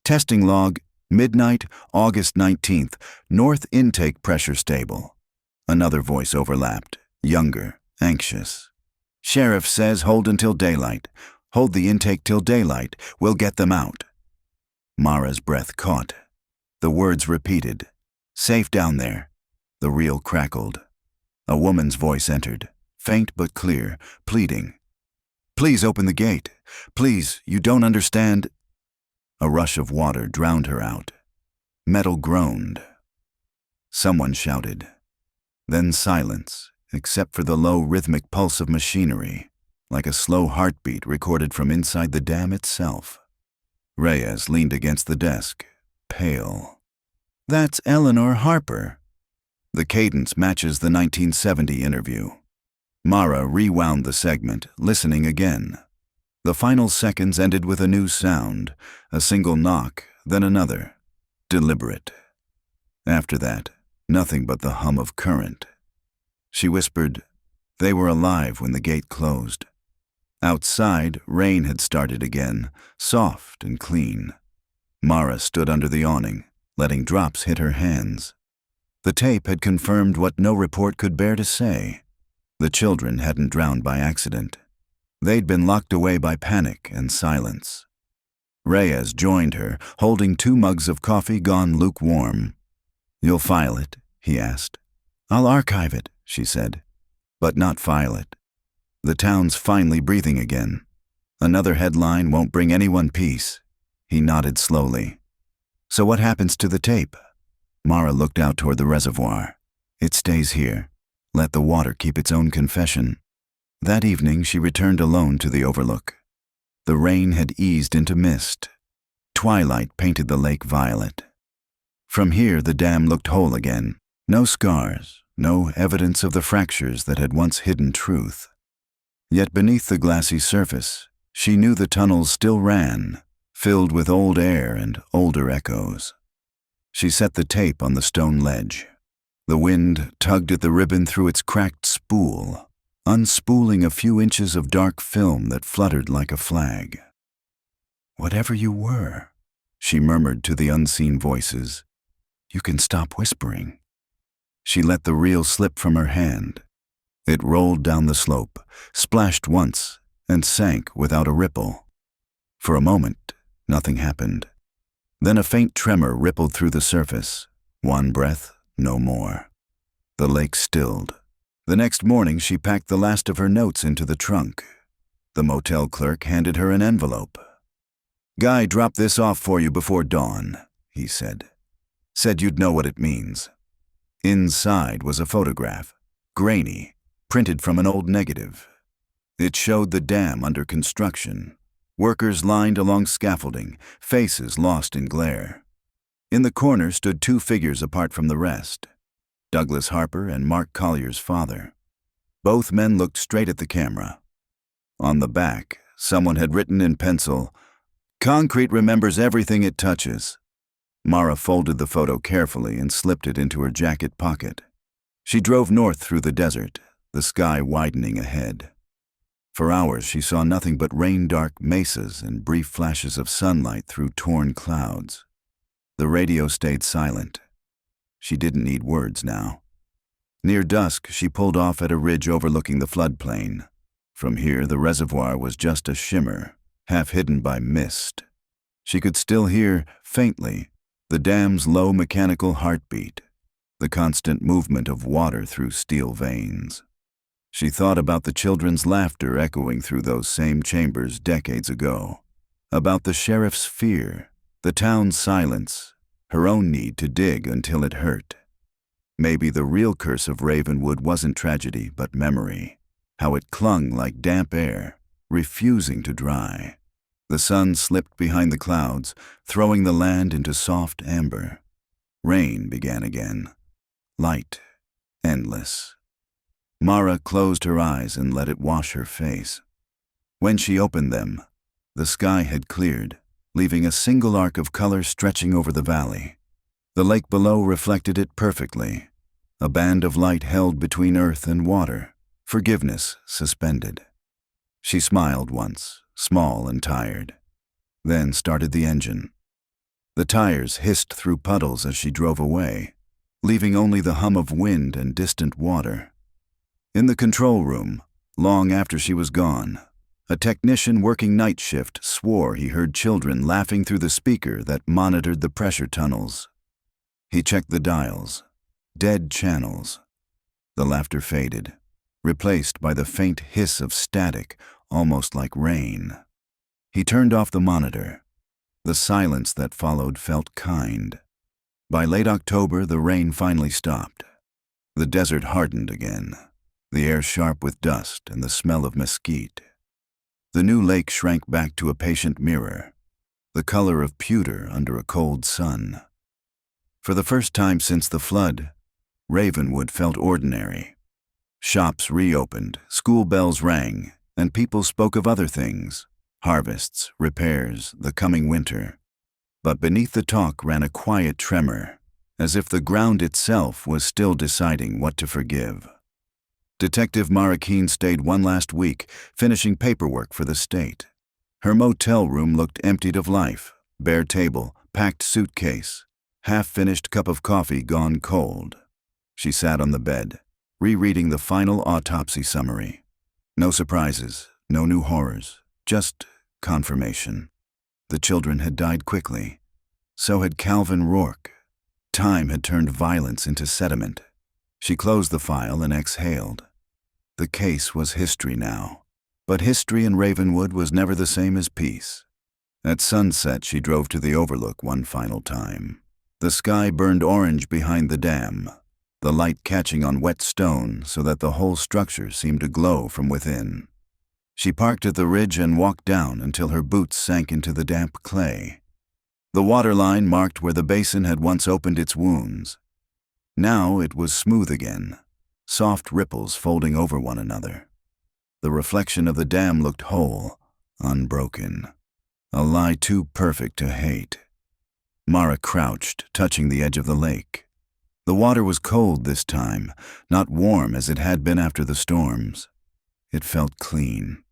Testing log, midnight, August 19th, north intake pressure stable. Another voice overlapped, younger, anxious. Sheriff says hold until daylight. Hold the intake till daylight. We'll get them out. Mara's breath caught. The words repeated. Safe down there. The reel crackled. A woman's voice entered, faint but clear, pleading. Please open the gate. Please, you don't understand. A rush of water drowned her out. Metal groaned. Someone shouted. Then silence, except for the low rhythmic pulse of machinery, like a slow heartbeat recorded from inside the dam itself. Reyes leaned against the desk, pale. That's Eleanor Harper. The cadence matches the 1970 interview. Mara rewound the segment, listening again. The final seconds ended with a new sound, a single knock, then another, deliberate. After that, nothing but the hum of current. She whispered, they were alive when the gate closed. Outside, rain had started again, soft and clean. Mara stood under the awning, letting drops hit her hands. The tape had confirmed what no report could bear to say. The children hadn't drowned by accident. They'd been locked away by panic and silence. Reyes joined her, holding 2 mugs of coffee gone lukewarm. You'll file it, he asked. I'll archive it, she said, but not file it. The town's finally breathing again. Another headline won't bring anyone peace. He nodded slowly. So what happens to the tape? Mara looked out toward the reservoir. It stays here. Let the water keep its own confession. That evening she returned alone to the overlook. The rain had eased into mist. Twilight painted the lake violet. From here the dam looked whole again. No scars, no evidence of the fractures that had once hidden truth. Yet beneath the glassy surface, she knew the tunnels still ran, filled with old air and older echoes. She set the tape on the stone ledge. The wind tugged at the ribbon through its cracked spool, unspooling a few inches of dark film that fluttered like a flag. Whatever you were, she murmured to the unseen voices, you can stop whispering. She let the reel slip from her hand. It rolled down the slope, splashed once, and sank without a ripple. For a moment, nothing happened. Then a faint tremor rippled through the surface. One breath, no more. The lake stilled. The next morning she packed the last of her notes into the trunk. The motel clerk handed her an envelope. Guy dropped this off for you before dawn, he said. Said you'd know what it means. Inside was a photograph, grainy, printed from an old negative. It showed the dam under construction, workers lined along scaffolding, faces lost in glare. In the corner stood 2 figures apart from the rest, Douglas Harper and Mark Collier's father. Both men looked straight at the camera. On the back, someone had written in pencil, "Concrete remembers everything it touches." Mara folded the photo carefully and slipped it into her jacket pocket. She drove north through the desert, the sky widening ahead. For hours she saw nothing but rain-dark mesas and brief flashes of sunlight through torn clouds. The radio stayed silent. She didn't need words now. Near dusk, she pulled off at a ridge overlooking the floodplain. From here, the reservoir was just a shimmer, half hidden by mist. She could still hear, faintly, the dam's low mechanical heartbeat, the constant movement of water through steel veins. She thought about the children's laughter echoing through those same chambers decades ago, about the sheriff's fear, the town's silence, her own need to dig until it hurt. Maybe the real curse of Ravenwood wasn't tragedy but memory, how it clung like damp air, refusing to dry. The sun slipped behind the clouds, throwing the land into soft amber. Rain began again, light, endless. Mara closed her eyes and let it wash her face. When she opened them, the sky had cleared, leaving a single arc of color stretching over the valley. The lake below reflected it perfectly, a band of light held between earth and water, forgiveness suspended. She smiled once, small and tired, then started the engine. The tires hissed through puddles as she drove away, leaving only the hum of wind and distant water. In the control room, long after she was gone, a technician working night shift swore he heard children laughing through the speaker that monitored the pressure tunnels. He checked the dials. Dead channels. The laughter faded, replaced by the faint hiss of static, almost like rain. He turned off the monitor. The silence that followed felt kind. By late October, the rain finally stopped. The desert hardened again, the air sharp with dust and the smell of mesquite. The new lake shrank back to a patient mirror, the color of pewter under a cold sun. For the first time since the flood, Ravenwood felt ordinary. Shops reopened, school bells rang, and people spoke of other things, harvests, repairs, the coming winter. But beneath the talk ran a quiet tremor, as if the ground itself was still deciding what to forgive. Detective Mara Keene stayed one last week, finishing paperwork for the state. Her motel room looked emptied of life, bare table, packed suitcase, half-finished cup of coffee gone cold. She sat on the bed, rereading the final autopsy summary. No surprises, no new horrors, just confirmation. The children had died quickly. So had Calvin Rourke. Time had turned violence into sediment. She closed the file and exhaled. The case was history now. But history in Ravenwood was never the same as peace. At sunset, she drove to the overlook one final time. The sky burned orange behind the dam, the light catching on wet stone so that the whole structure seemed to glow from within. She parked at the ridge and walked down until her boots sank into the damp clay. The waterline marked where the basin had once opened its wounds. Now it was smooth again, soft ripples folding over one another. The reflection of the dam looked whole, unbroken, a lie too perfect to hate. Mara crouched, touching the edge of the lake. The water was cold this time, not warm as it had been after the storms. It felt clean,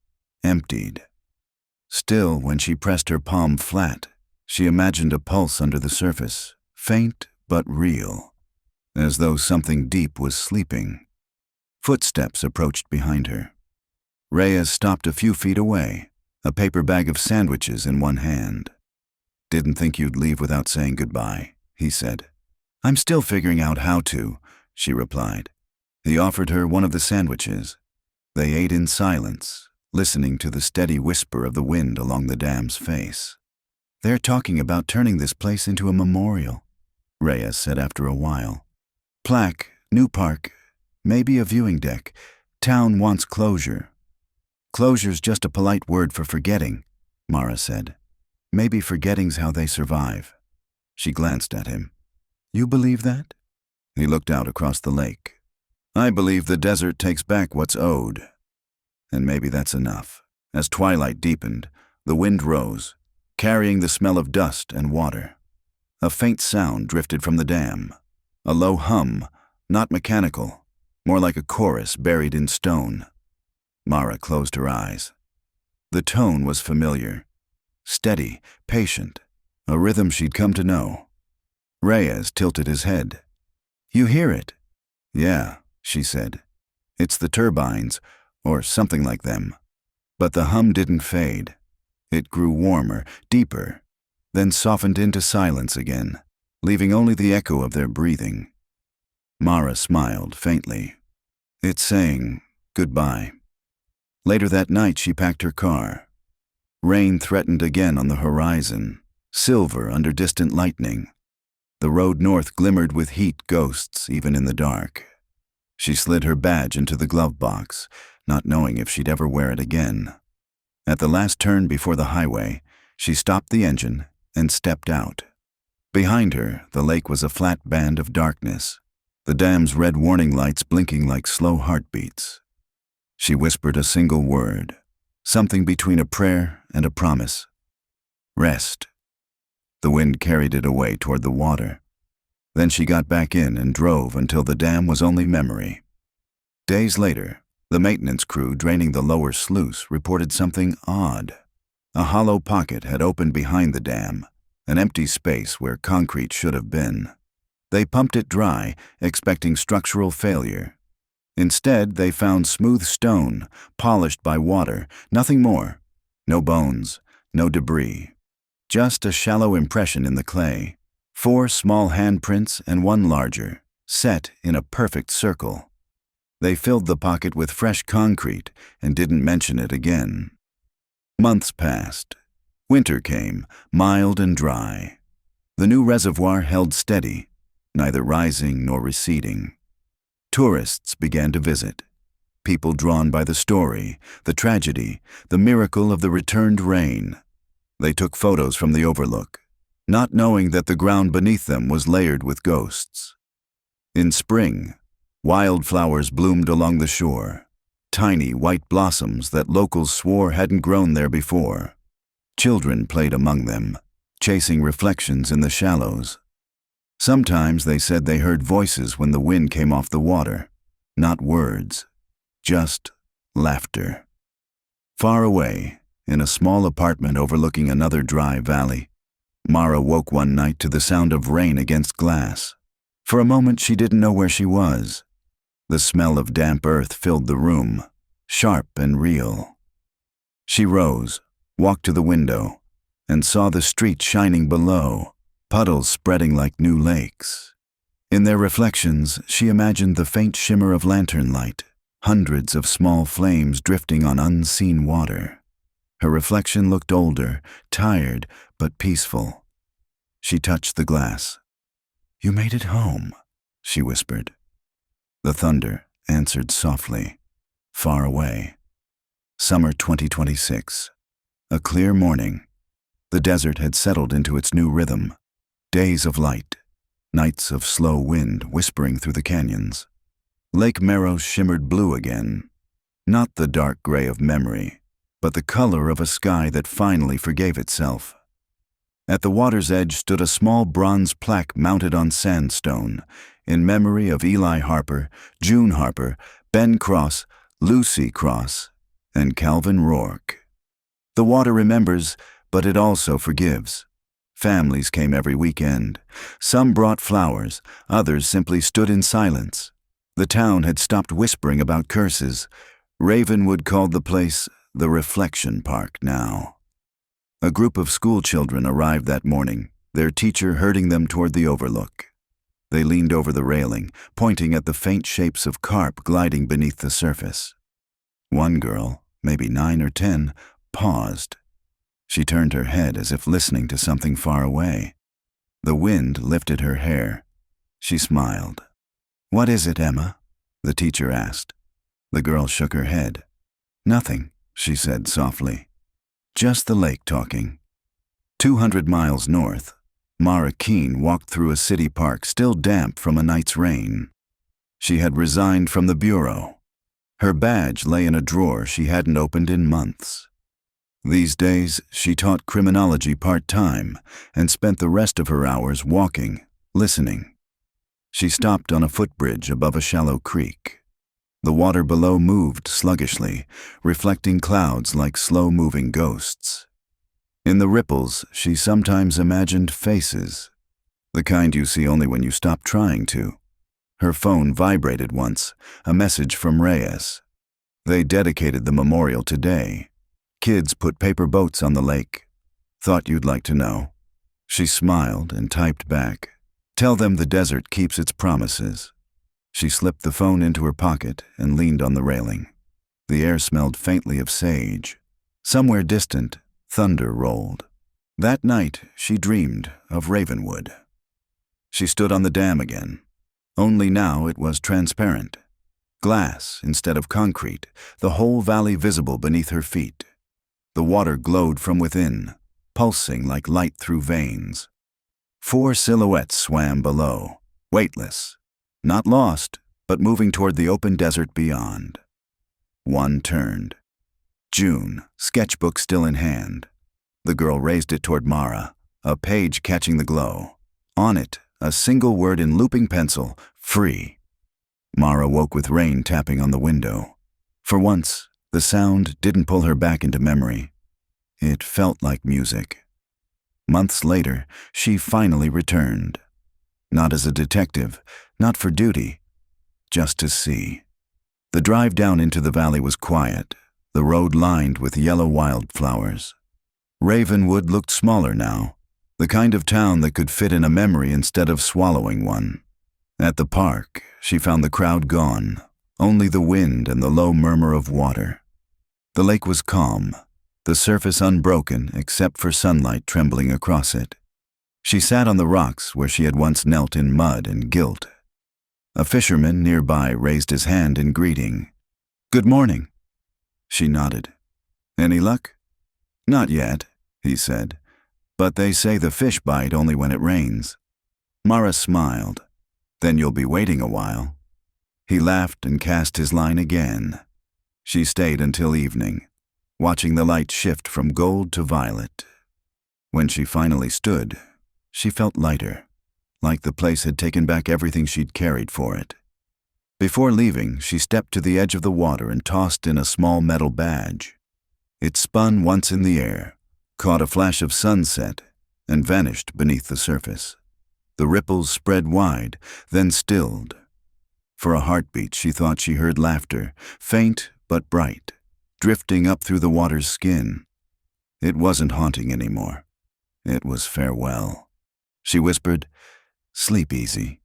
emptied. Still, when she pressed her palm flat, she imagined a pulse under the surface, faint but real, as though something deep was sleeping. Footsteps approached behind her. Reyes stopped a few feet away, a paper bag of sandwiches in one hand. "Didn't think you'd leave without saying goodbye," he said. "I'm still figuring out how to," she replied. He offered her one of the sandwiches. They ate in silence, listening to the steady whisper of the wind along the dam's face. "They're talking about turning this place into a memorial," Reyes said after a while. "Plaque, new park, maybe a viewing deck. Town wants closure." "Closure's just a polite word for forgetting," Mara said. "Maybe forgetting's how they survive." She glanced at him. "You believe that?" He looked out across the lake. "I believe the desert takes back what's owed." And maybe that's enough. As twilight deepened, the wind rose, carrying the smell of dust and water. A faint sound drifted from the dam, a low hum, not mechanical, more like a chorus buried in stone. Mara closed her eyes. The tone was familiar, steady, patient, a rhythm she'd come to know. Reyes tilted his head. "You hear it?" "Yeah," she said. "It's the turbines, or something like them." But the hum didn't fade. It grew warmer, deeper, then softened into silence again, leaving only the echo of their breathing. Mara smiled faintly. "It's saying, Goodbye. Later that night, she packed her car. Rain threatened again on the horizon, silver under distant lightning. The road north glimmered with heat ghosts even in the dark. She slid her badge into the glove box, not knowing if she'd ever wear it again. At the last turn before the highway, she stopped the engine and stepped out. Behind her, the lake was a flat band of darkness, the dam's red warning lights blinking like slow heartbeats. She whispered a single word, something between a prayer and a promise. Rest. The wind carried it away toward the water. Then she got back in and drove until the dam was only memory. Days later, the maintenance crew draining the lower sluice reported something odd. A hollow pocket had opened behind the dam, an empty space where concrete should have been. They pumped it dry, expecting structural failure. Instead, they found smooth stone, polished by water, nothing more. No bones, no debris. Just a shallow impression in the clay. 4 small handprints and 1 larger, set in a perfect circle. They filled the pocket with fresh concrete and didn't mention it again. Months passed. Winter came, mild and dry. The new reservoir held steady, neither rising nor receding. Tourists began to visit, people drawn by the story, the tragedy, the miracle of the returned rain. They took photos from the overlook, not knowing that the ground beneath them was layered with ghosts. In spring, wildflowers bloomed along the shore, tiny white blossoms that locals swore hadn't grown there before. Children played among them, chasing reflections in the shallows. Sometimes they said they heard voices when the wind came off the water, not words, just laughter. Far away, in a small apartment overlooking another dry valley, Mara woke one night to the sound of rain against glass. For a moment she didn't know where she was. The smell of damp earth filled the room, sharp and real. She rose, walked to the window, and saw the street shining below, puddles spreading like new lakes. In their reflections, she imagined the faint shimmer of lantern light, hundreds of small flames drifting on unseen water. Her reflection looked older, tired, but peaceful. She touched the glass. "You made it home," she whispered. The thunder answered softly, far away. Summer 2026. A clear morning. The desert had settled into its new rhythm. Days of light, nights of slow wind whispering through the canyons. Lake Merrow shimmered blue again, not the dark gray of memory, but the color of a sky that finally forgave itself. At the water's edge stood a small bronze plaque mounted on sandstone, in memory of Eli Harper, June Harper, Ben Cross, Lucy Cross, and Calvin Rourke. The water remembers, but it also forgives. Families came every weekend. Some brought flowers, others simply stood in silence. The town had stopped whispering about curses. Ravenwood called the place the Reflection Park now. A group of school children arrived that morning, their teacher herding them toward the overlook. They leaned over the railing, pointing at the faint shapes of carp gliding beneath the surface. One girl, maybe 9 or 10, paused. She turned her head as if listening to something far away. The wind lifted her hair. She smiled. "What is it, Emma?" the teacher asked. The girl shook her head. "Nothing," she said softly. "Just the lake talking." 200 miles north, Mara Keene walked through a city park still damp from a night's rain. She had resigned from the bureau. Her badge lay in a drawer she hadn't opened in months. These days, she taught criminology part-time and spent the rest of her hours walking, listening. She stopped on a footbridge above a shallow creek. The water below moved sluggishly, reflecting clouds like slow-moving ghosts. In the ripples, she sometimes imagined faces, the kind you see only when you stop trying to. Her phone vibrated once, a message from Reyes. They dedicated the memorial today. Kids put paper boats on the lake. "Thought you'd like to know." She smiled and typed back, "Tell them the desert keeps its promises." She slipped the phone into her pocket and leaned on the railing. The air smelled faintly of sage. Somewhere distant, thunder rolled. That night, she dreamed of Ravenwood. She stood on the dam again. Only now it was transparent. Glass instead of concrete, the whole valley visible beneath her feet. The water glowed from within, pulsing like light through veins. 4 silhouettes swam below, weightless, not lost, but moving toward the open desert beyond. One turned. June, sketchbook still in hand. The girl raised it toward Mara, a page catching the glow. On it, a single word in looping pencil, free. Mara woke with rain tapping on the window. For once, the sound didn't pull her back into memory. It felt like music. Months later, she finally returned. Not as a detective, not for duty, just to see. The drive down into the valley was quiet, the road lined with yellow wildflowers. Ravenwood looked smaller now, the kind of town that could fit in a memory instead of swallowing one. At the park, she found the crowd gone, only the wind and the low murmur of water. The lake was calm, the surface unbroken except for sunlight trembling across it. She sat on the rocks where she had once knelt in mud and guilt. A fisherman nearby raised his hand in greeting. "Good morning." She nodded. "Any luck?" "Not yet," he said, "but they say the fish bite only when it rains." Mara smiled. "Then you'll be waiting a while." He laughed and cast his line again. She stayed until evening, watching the light shift from gold to violet. When she finally stood, she felt lighter, like the place had taken back everything she'd carried for it. Before leaving, she stepped to the edge of the water and tossed in a small metal badge. It spun once in the air, caught a flash of sunset, and vanished beneath the surface. The ripples spread wide, then stilled. For a heartbeat, she thought she heard laughter, faint but bright, drifting up through the water's skin. It wasn't haunting anymore. It was farewell. She whispered, "Sleep easy."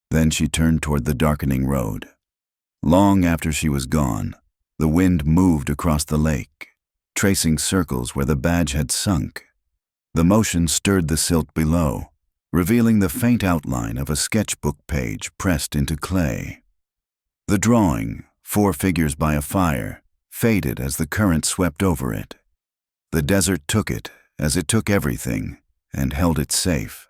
Then she turned toward the darkening road. Long after she was gone, the wind moved across the lake, tracing circles where the badge had sunk. The motion stirred the silt below, revealing the faint outline of a sketchbook page pressed into clay. The drawing, 4 figures by a fire, faded as the current swept over it. The desert took it, as it took everything, and held it safe.